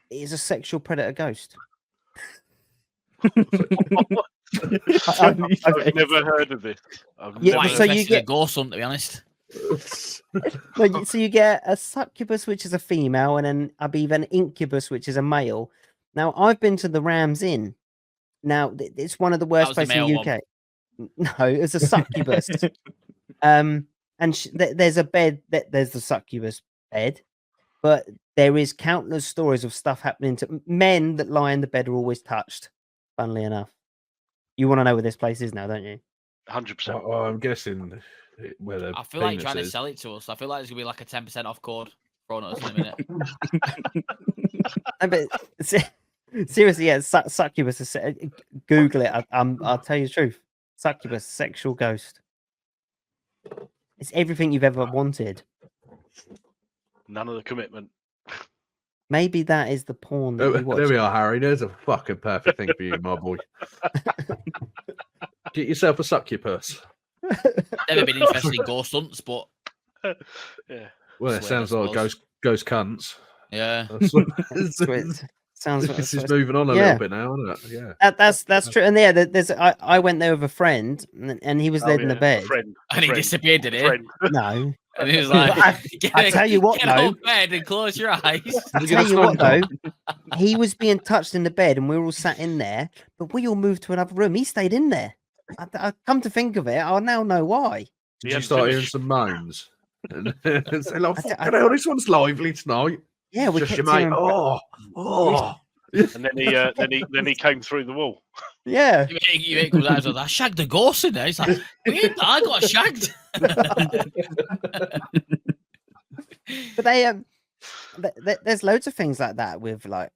is a sexual predator ghost. I've never heard of this. Yeah, Quite so you interested in get- ghost hunt, to be honest. So you get a succubus, which is a female, and then I believe an incubus, which is a male. Now, I've been to the Rams Inn. Now, it's one of the worst was the places in the male UK. No, it's a succubus. And there's a bed. There's the succubus bed, but there is countless stories of stuff happening to men that lie in the bed are always touched. Funnily enough, you want to know where this place is now, don't you? 100%. Well, I'm guessing where the I feel like penis trying to is. sell it to us. I feel like there's gonna be like a 10% off code thrown at us in a minute. No, but seriously, yeah, succubus. Google it. I'll tell you the truth. Succubus, sexual ghost. It's everything you've ever wanted. None of the commitment. Maybe that is the porn that There, you watch. there we are, Harry. There's a fucking perfect thing for you, my boy. Get yourself a succubus. Never been interested in ghost hunts, but Yeah. Well, Swear, it sounds I like suppose. ghost cunts. yeah. Sounds This is moving on a Yeah. little bit now, isn't it? Yeah. that's true. And yeah, there's I went there with a friend, and he was Oh, laid in the yeah, bed. A friend. And he disappeared, did he? Friend. No, And he was like, I tell you what, get though. off bed and close your eyes. I tell you what though, he was being touched in the bed, and we were all sat in there. But we all moved to another room. He stayed in there. I come to think of it, I now know why. Did Yeah, you start hearing finished. some moans? And say, like, I- fucking I- hell, this one's lively tonight. Yeah, we Just kept your mate. hearing- Oh. And then he came through the wall. Yeah, You comes out and says, I shagged a ghost in there. He's like, weird, I got shagged. but they there's loads of things like that with like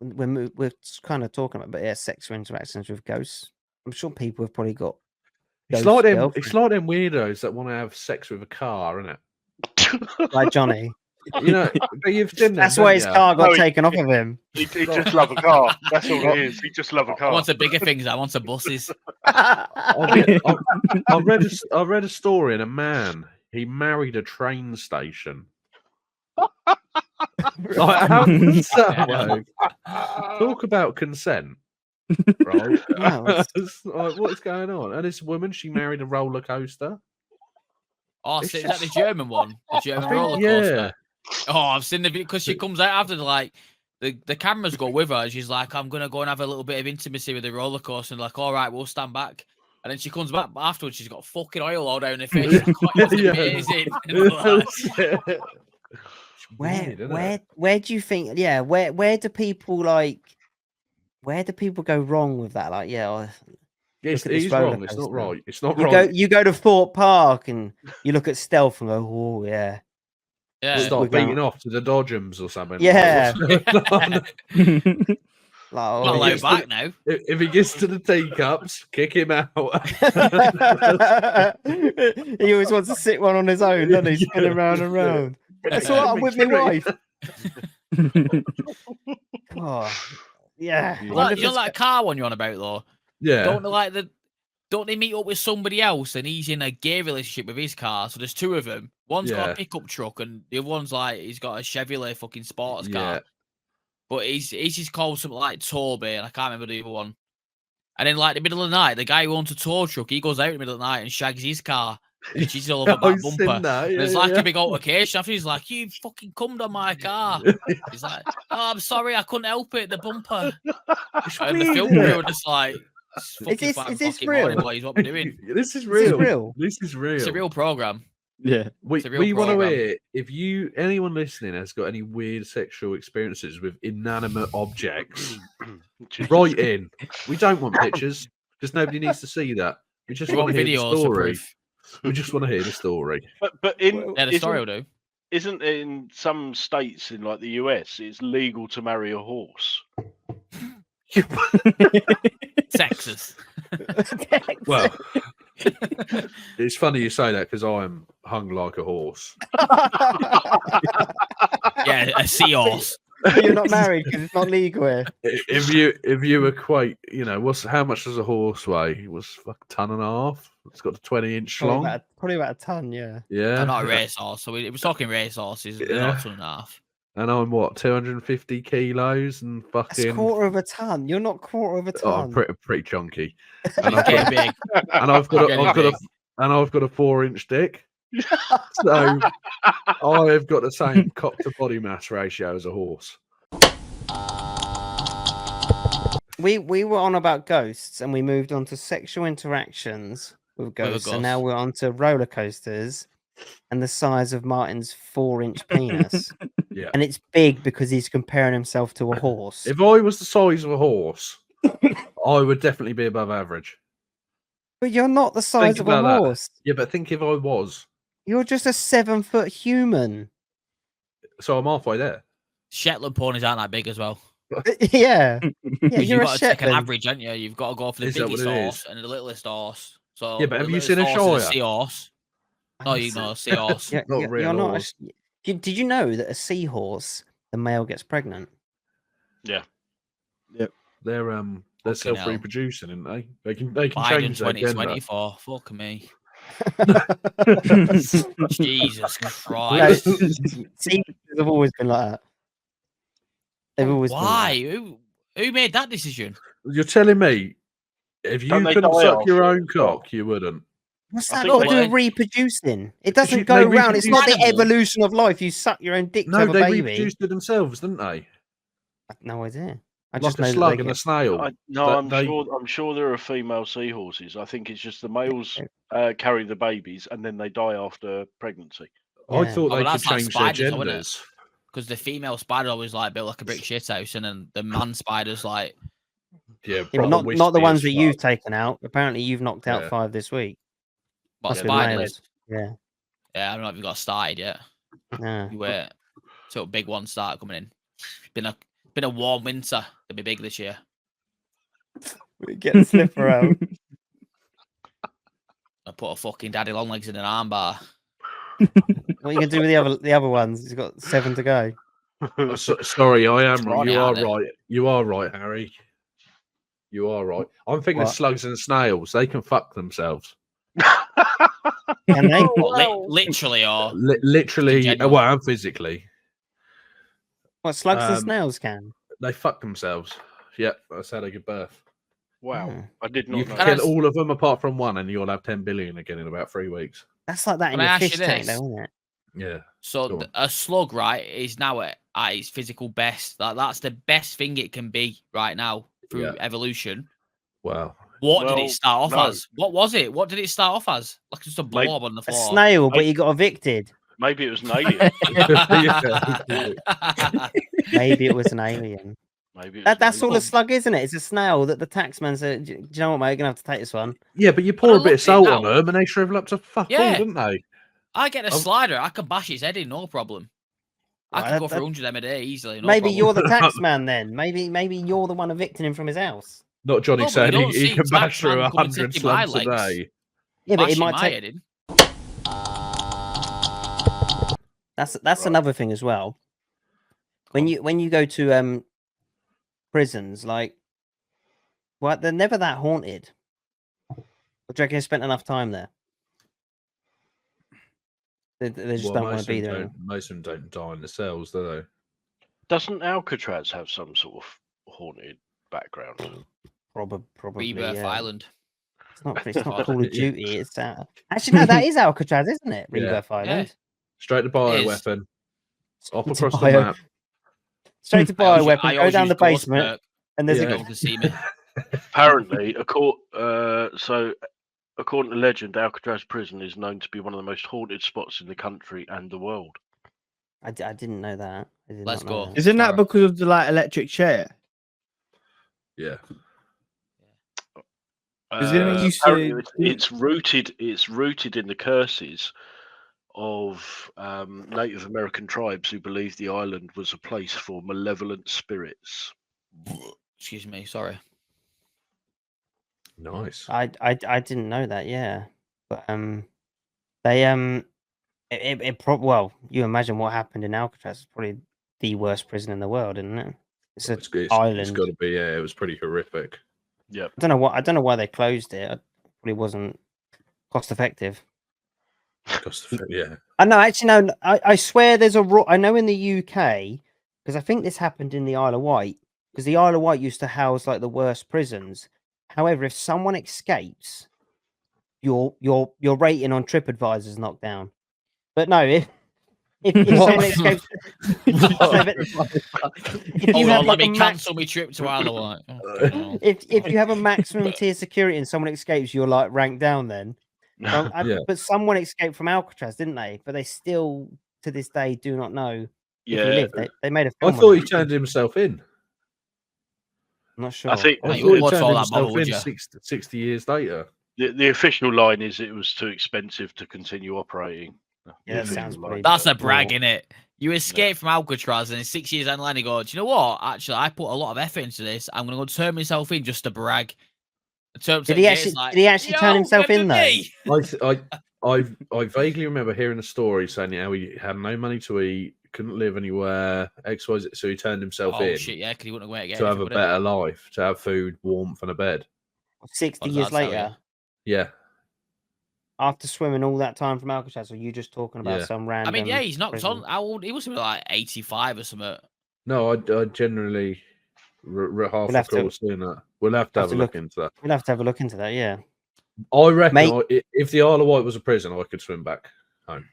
we're kind of talking about, but yeah, sexual interactions with ghosts. I'm sure people have probably got. It's ghost like them. girlfriend. It's like them weirdos that want to have sex with a car, isn't it? Like Johnny. You know, but you've seen them. That's why his don't car got No, he- taken off of him. He just love a car. That's all it is. He just love a I car. want the bigger things. I want the buses. you? I read a story, and a man he married a train station. Like, how does that work? Talk about consent, right? No, it's- It's like, what is going on? And this woman, she married a roller coaster. Oh, It's is that the just- German one? The German think- roller coaster. Oh, I've seen the video because she comes out after like the cameras go with her. And she's like, I'm gonna go and have a little bit of intimacy with the roller coaster. And like, all right, we'll stand back. And then she comes back afterwards. She's got fucking oil all down her face. She's like, oh, it was Yeah. amazing. And like, where do you think? Yeah, where do people go wrong with that? Like, yeah, It's, at this he's roller wrong. It's not coaster. right. It's not you right. go to Thorpe Park and you look at Stealth and go, oh yeah, yeah. We're Start going- beating off to the Dodgems or something. Yeah. Like, what's going on? like, Not oh, allowed gets to back now. If he gets to the teacups, kick him out. he always wants to sit one on his own, doesn't he? Spinning round and round. That's all right, I'm with my wife. Oh, yeah. I You Like, wonder if you know, it's- like car one you're on about though. Yeah. Don't they meet up with somebody else and he's in a gay relationship with his car? So there's two of them. One's got Yeah. a pickup truck and the other one's like he's got a Chevrolet fucking sports car. Yeah. But he's just called something like Toby and I can't remember the other one. And then like the middle of the night, the guy who owns a tow truck, he goes out in the middle of the night and shags his car. And she's all over I've that seen bumper. that, And it's yeah, like yeah. a big altercation. After he's like, you fucking cummed on my car. He's like, oh, I'm sorry, I couldn't help it, the bumper. It's And the weird, film isn't crew it? were just like, it's fucking this- 5 is this o'clock in the morning, real? boys, what we doing? This is This is real. real. This is real. It's a real program. Yeah. We it's a real want to program. hear if anyone listening has got any weird sexual experiences with inanimate objects. Write in. We don't want pictures because nobody needs to see that. We just We want want to hear the videos to story. proof. We just want to hear the story. But in Yeah, the story will do. isn't in some states in like the US, it's legal to marry a horse. Texas. Well, it's funny you say that because I'm hung like a horse. Yeah, a seahorse. You're not married because it's not legal here. If you equate, you know, how much does a horse weigh? It was a ton and a half. It's got a 20-inch long. Probably about a ton, yeah. Yeah, I'm not a racehorse, so we're talking racehorses. They're Yeah. not 2.5. and I'm what 250 kilos and That's fucking. quarter of a ton. You're not quarter of a Oh, ton. pretty chunky. And It's getting big. I've got Getting a big. 4-inch dick. So I've got the same cock to body mass ratio as a horse. We were on about ghosts and we moved on to sexual interactions with ghosts, and now ghost. we're on to roller coasters and the size of Martin's 4-inch penis. Yeah. And it's big because he's comparing himself to a horse. If I was the size of a horse, I would definitely be above average. But you're not the size of a about that. horse. Yeah, but think if I was. You're just a 7-foot human. So I'm halfway there. Shetland ponies aren't that big as well. Yeah. Yeah, 'Cause you're You've a got to take an Shetland. average, haven't you? You've got to go for the Is that what biggest it horse is? and the littlest horse. So Yeah, but have the you littlest seen a horse is Shire? seahorse. No, you know, seahorse. Yeah, Not a you're real not. horse. Did you know that a seahorse, the male gets pregnant? They're hell. self-reproducing, aren't they? They can Biden change their gender. 2024. Fuck me. Jesus No, Christ. seahorses have always been like that. They've always been like Why? Who made that decision? You're telling me if you Don't they couldn't die suck your after own as well? cock, you wouldn't. What's I that think got to do they- with reproducing? It Because doesn't they go round. It's not the reproduce animals. evolution of life. You suck your own dick to No, have a they baby. reproduced it themselves, didn't they? No idea. I Like just a know slug that and they a snail. No, That I'm sure there are female seahorses. I think it's just the males carry the babies and then they die after pregnancy. I Yeah. thought Oh, they but could that's like change their spiders, though, isn't it? genders. Because the female spider always like built like a brick shit house, and then the man spider's like, Yeah, Yeah, but proper not the wispy ones as that fuck. you've taken out. Apparently, you've knocked out Yeah. 5 this week. what Must be spiders? males. Yeah. Yeah, I don't know if you've got started yet. Yeah. You wait till big ones start coming in. Been a warm winter. They'll be big this year. Get the slipper out. I put a fucking daddy long legs in an armbar. What are you gonna do with the other ones? He's got 7 to go. Oh, sorry, I am It's wrong. Ronnie You out are there. right. You are right, Harry. You are right. I'm thinking of What? slugs and snails. They can fuck themselves. Can they? What, literally, or Literally, general. well, and physically. What slugs and Um, snails can? They fuck themselves. Yep, that's how they give birth. Wow, Hmm. I did You not can know. kill that. all of them apart from one, and you'll have 10 billion again in about 3 weeks. That's like that in Can I your ask fish you tank, this? though, isn't it? Yeah. So Go on. a slug, right, is now at its physical best. That's the best thing it can be right now through Yeah. evolution. Wow. What did Well, it start off no. as? What was it? What did it start off as? Like just a blob on the A floor. snail, but he got evicted. Maybe it was an alien. Maybe it was an alien. Maybe it was That's an all a alien. slug, isn't it? It's a snail that the taxman said, do you know what, mate? You're going to have to take this one. Yeah, but you When pour I a bit look of at it salt on now- them, and they shrivel up to fuck all, Yeah. don't they? I get a Oh. slider, I can bash its head in, no problem. I Right, could go that- for 100 of them a day easily. No Maybe problem. you're the taxman then. Maybe you're the one evicting him from his house. Not Johnny No, but you saying don't he see can bash through taxman coming 100 taking my slugs a legs. day. Yeah, but it Bashing might my take. head in. That's Right. another thing as well. When you go to prisons, like, well, they're never that haunted. Or do you reckon they spent enough time there? They just Well, don't want to be there anymore. most of them don't die in the cells, do they? Doesn't Alcatraz have some sort of haunted background? Probably. Rebirth Yeah. Island. It's not God. Call of Duty. It's actually no, that is Alcatraz, isn't it? Yeah. Rebirth Island. Straight to It bioweapon. Up Straight to across the map. Straight to I always bioweapon. Go use down the Ghost basement, Perk and there's so Yeah. no one can see me. Apparently, according to legend, Alcatraz prison is known to be one of the most haunted spots in the country and the world. I didn't know that. I did Let's not know go. that. Isn't that Tomorrow. because of the like electric chair? Yeah. Because then it used Apparently to. it's rooted in the curses of Native American tribes who believed the island was a place for malevolent spirits. Excuse me, sorry. Nice. I didn't know that. Yeah, but they well, you imagine what happened in Alcatraz. It's probably the worst prison in the world, isn't it? It's an It's island. got to be. Yeah, it was pretty horrific. Yep. I don't know why they closed it. It probably wasn't cost effective. Yeah. I know, actually, no. I swear there's a. I know in the UK, because I think this happened in the Isle of Wight, because the Isle of Wight used to house like the worst prisons. However, if someone escapes, your rating on TripAdvisor is knocked down. But no, if someone escapes, if you Hold have on, like let a me cancel my trip to Isle of Wight. Oh, if you have a maximum tier security and someone escapes, you're like ranked down then. Yeah. But someone escaped from Alcatraz, didn't they? But they still, to this day, do not know if he Yeah, lived. They made a I film. thought on he it. turned himself in. I'm not sure. I think I you thought he would turned for all that bother, himself would in you? 60 years later. the official line is it was too expensive to continue operating. Yeah, that Official sounds line. pretty- That's a Cool. brag, innit? You escape from Alcatraz and in 6 years down the line you go, do you know what? Actually, I put a lot of effort into this. I'm going to go turn myself in just to brag. Did he actually turn himself in, though? I vaguely remember hearing a story saying how he had no money to eat, couldn't live anywhere, XYZ, so he turned himself Oh, in shit, yeah, because he wouldn't have went to get to have anything, a would he? better life, to have food, warmth, and a bed. 60 What does years that tell you? later, Yeah. after swimming all that time from Alcatraz, or you just talking about Yeah. some I random? mean, yeah, he's knocked prison? on. How old? He must have been like 85 or something. No, I generally half We'll have to- recall seeing that. We'll have to have a look into that. We'll have to have a look into that. Yeah. I reckon Mate- if the Isle of Wight was a prison, I could swim back home.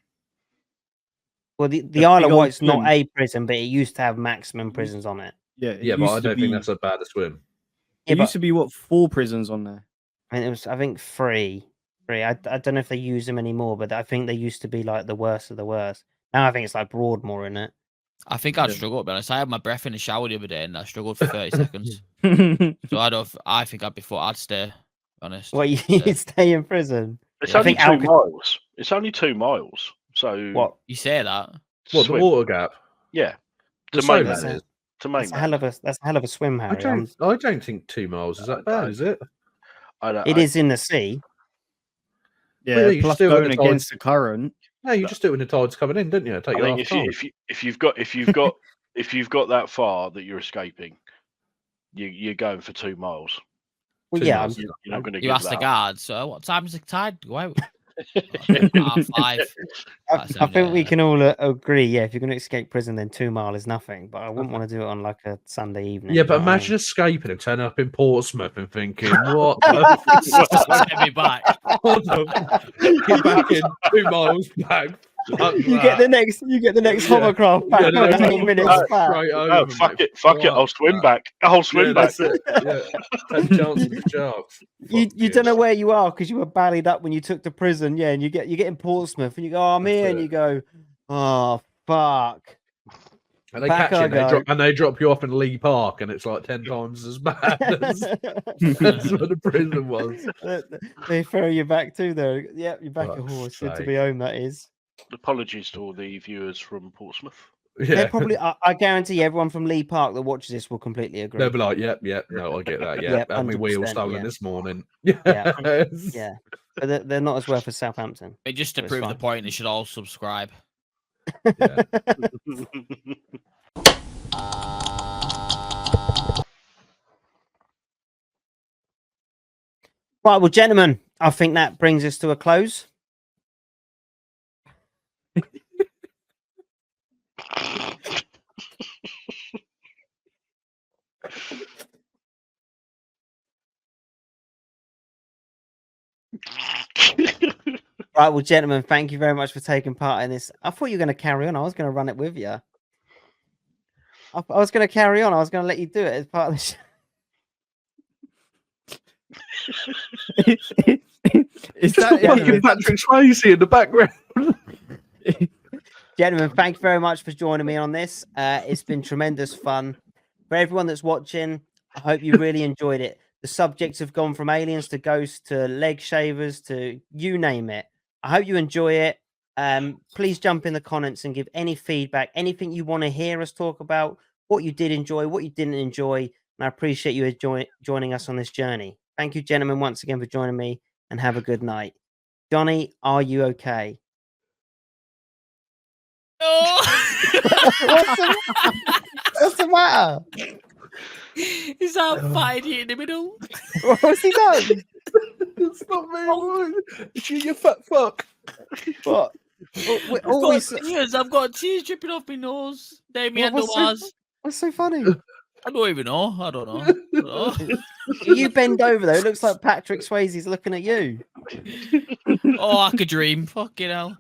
Well, the The Isle big of old Wight's not swim. a prison, but it used to have maximum prisons on it. Yeah, it Yeah, but used I to don't be, think that's a bad a swim. Yeah, It but used to be what 4 prisons on there. I mean, it was, I think, three. I don't know if they use them anymore, but I think they used to be like the worst of the worst. Now I think it's like Broadmoor in it. I think I'd Yeah. struggle, to be honest. I had my breath in the shower the other day and I struggled for 30 seconds. So I think I'd stay, to be honest. What, Stay. you stay in prison? It's Yeah. only I think 2 miles. It's only 2 miles. So What? You say that? What, the swim. water gap? Yeah. The To mainland. Solent That's is. To That's a hell mainland. of a hell of a swim, I Harry. don't think 2 miles is that I- bad, is it? It is in the sea. Yeah, you plus just do it when going the tide- against the current. No, you just do it when the tide's coming in, don't you? Take I your think half time. if you've got that far that you're escaping, you're going for 2 miles. Well, 2 yeah, miles. You're not going to You give asked the that up. guard, so what time does the tide go out? R5. I think we can all agree. Yeah, if you're going to escape prison, then 2 Mile is nothing. But I wouldn't want to do it on like a Sunday evening. Yeah, you but know what I imagine mean? escaping and turning up in Portsmouth and thinking, "What the Send me back. fuck? Get back in 2 miles back." Fuck You get the that. next Yeah. hovercraft Yeah, back the on next 8 one minutes comes back. straight over, Oh, fuck mate. it! I'll Fuck swim that. back. I'll Yeah, swim back. that's it. Yeah, take chances with sharks. You Fuck don't know yes. where you are because you were ballied up when you took to prison. Yeah, and you get in Portsmouth and you go, "Oh, I'm That's here," and it. you go, "Oh, fuck." And they Back catch I you and they go. drop you off in Lee Park, and it's like 10 times as bad as that's where the prison was. They throw you back too, though. Yep, you're back at Fuck's horse. Good to sake. be home. That is. Apologies to all the viewers from Portsmouth. They Yeah, probably. I guarantee everyone from Lee Park that watches this will completely agree. they'll be like, "Yep, no, I get that. Yeah, Yep, had my wheel 100%, stolen yeah. this morning." Yeah, Yes. Yeah, but they're not as worth as Southampton. But just to It's prove the fine. point, they should all subscribe. Yeah. Right, well, gentlemen, I think that brings us to a close. Right, well, gentlemen, thank you very much for taking part in this. I thought you were going to carry on. I was going to run it with you. I was going to carry on. I was going to let you do it as part of the show. Is that Fucking Patrick Swayze in the background. Gentlemen, thank you very much for joining me on this. It's been tremendous fun. For everyone that's watching, I hope you really enjoyed it. The subjects have gone from aliens to ghosts to leg shavers to you name it. I hope you enjoy it. Please jump in the comments and give any feedback, anything you want to hear us talk about, what you did enjoy, what you didn't enjoy. And I appreciate you joining us on this journey. Thank you, gentlemen, once again for joining me, and have a good night. Johnny, are you okay? What's the matter? Is that fine here in the middle? What's he done? It's not me. You fat fuck. What? I've got tears dripping off my nose. Damien Noaz. What's so funny? I don't even know. I don't know. You bend over though. It looks like Patrick Swayze's looking at you. Oh, I could dream. Fucking hell.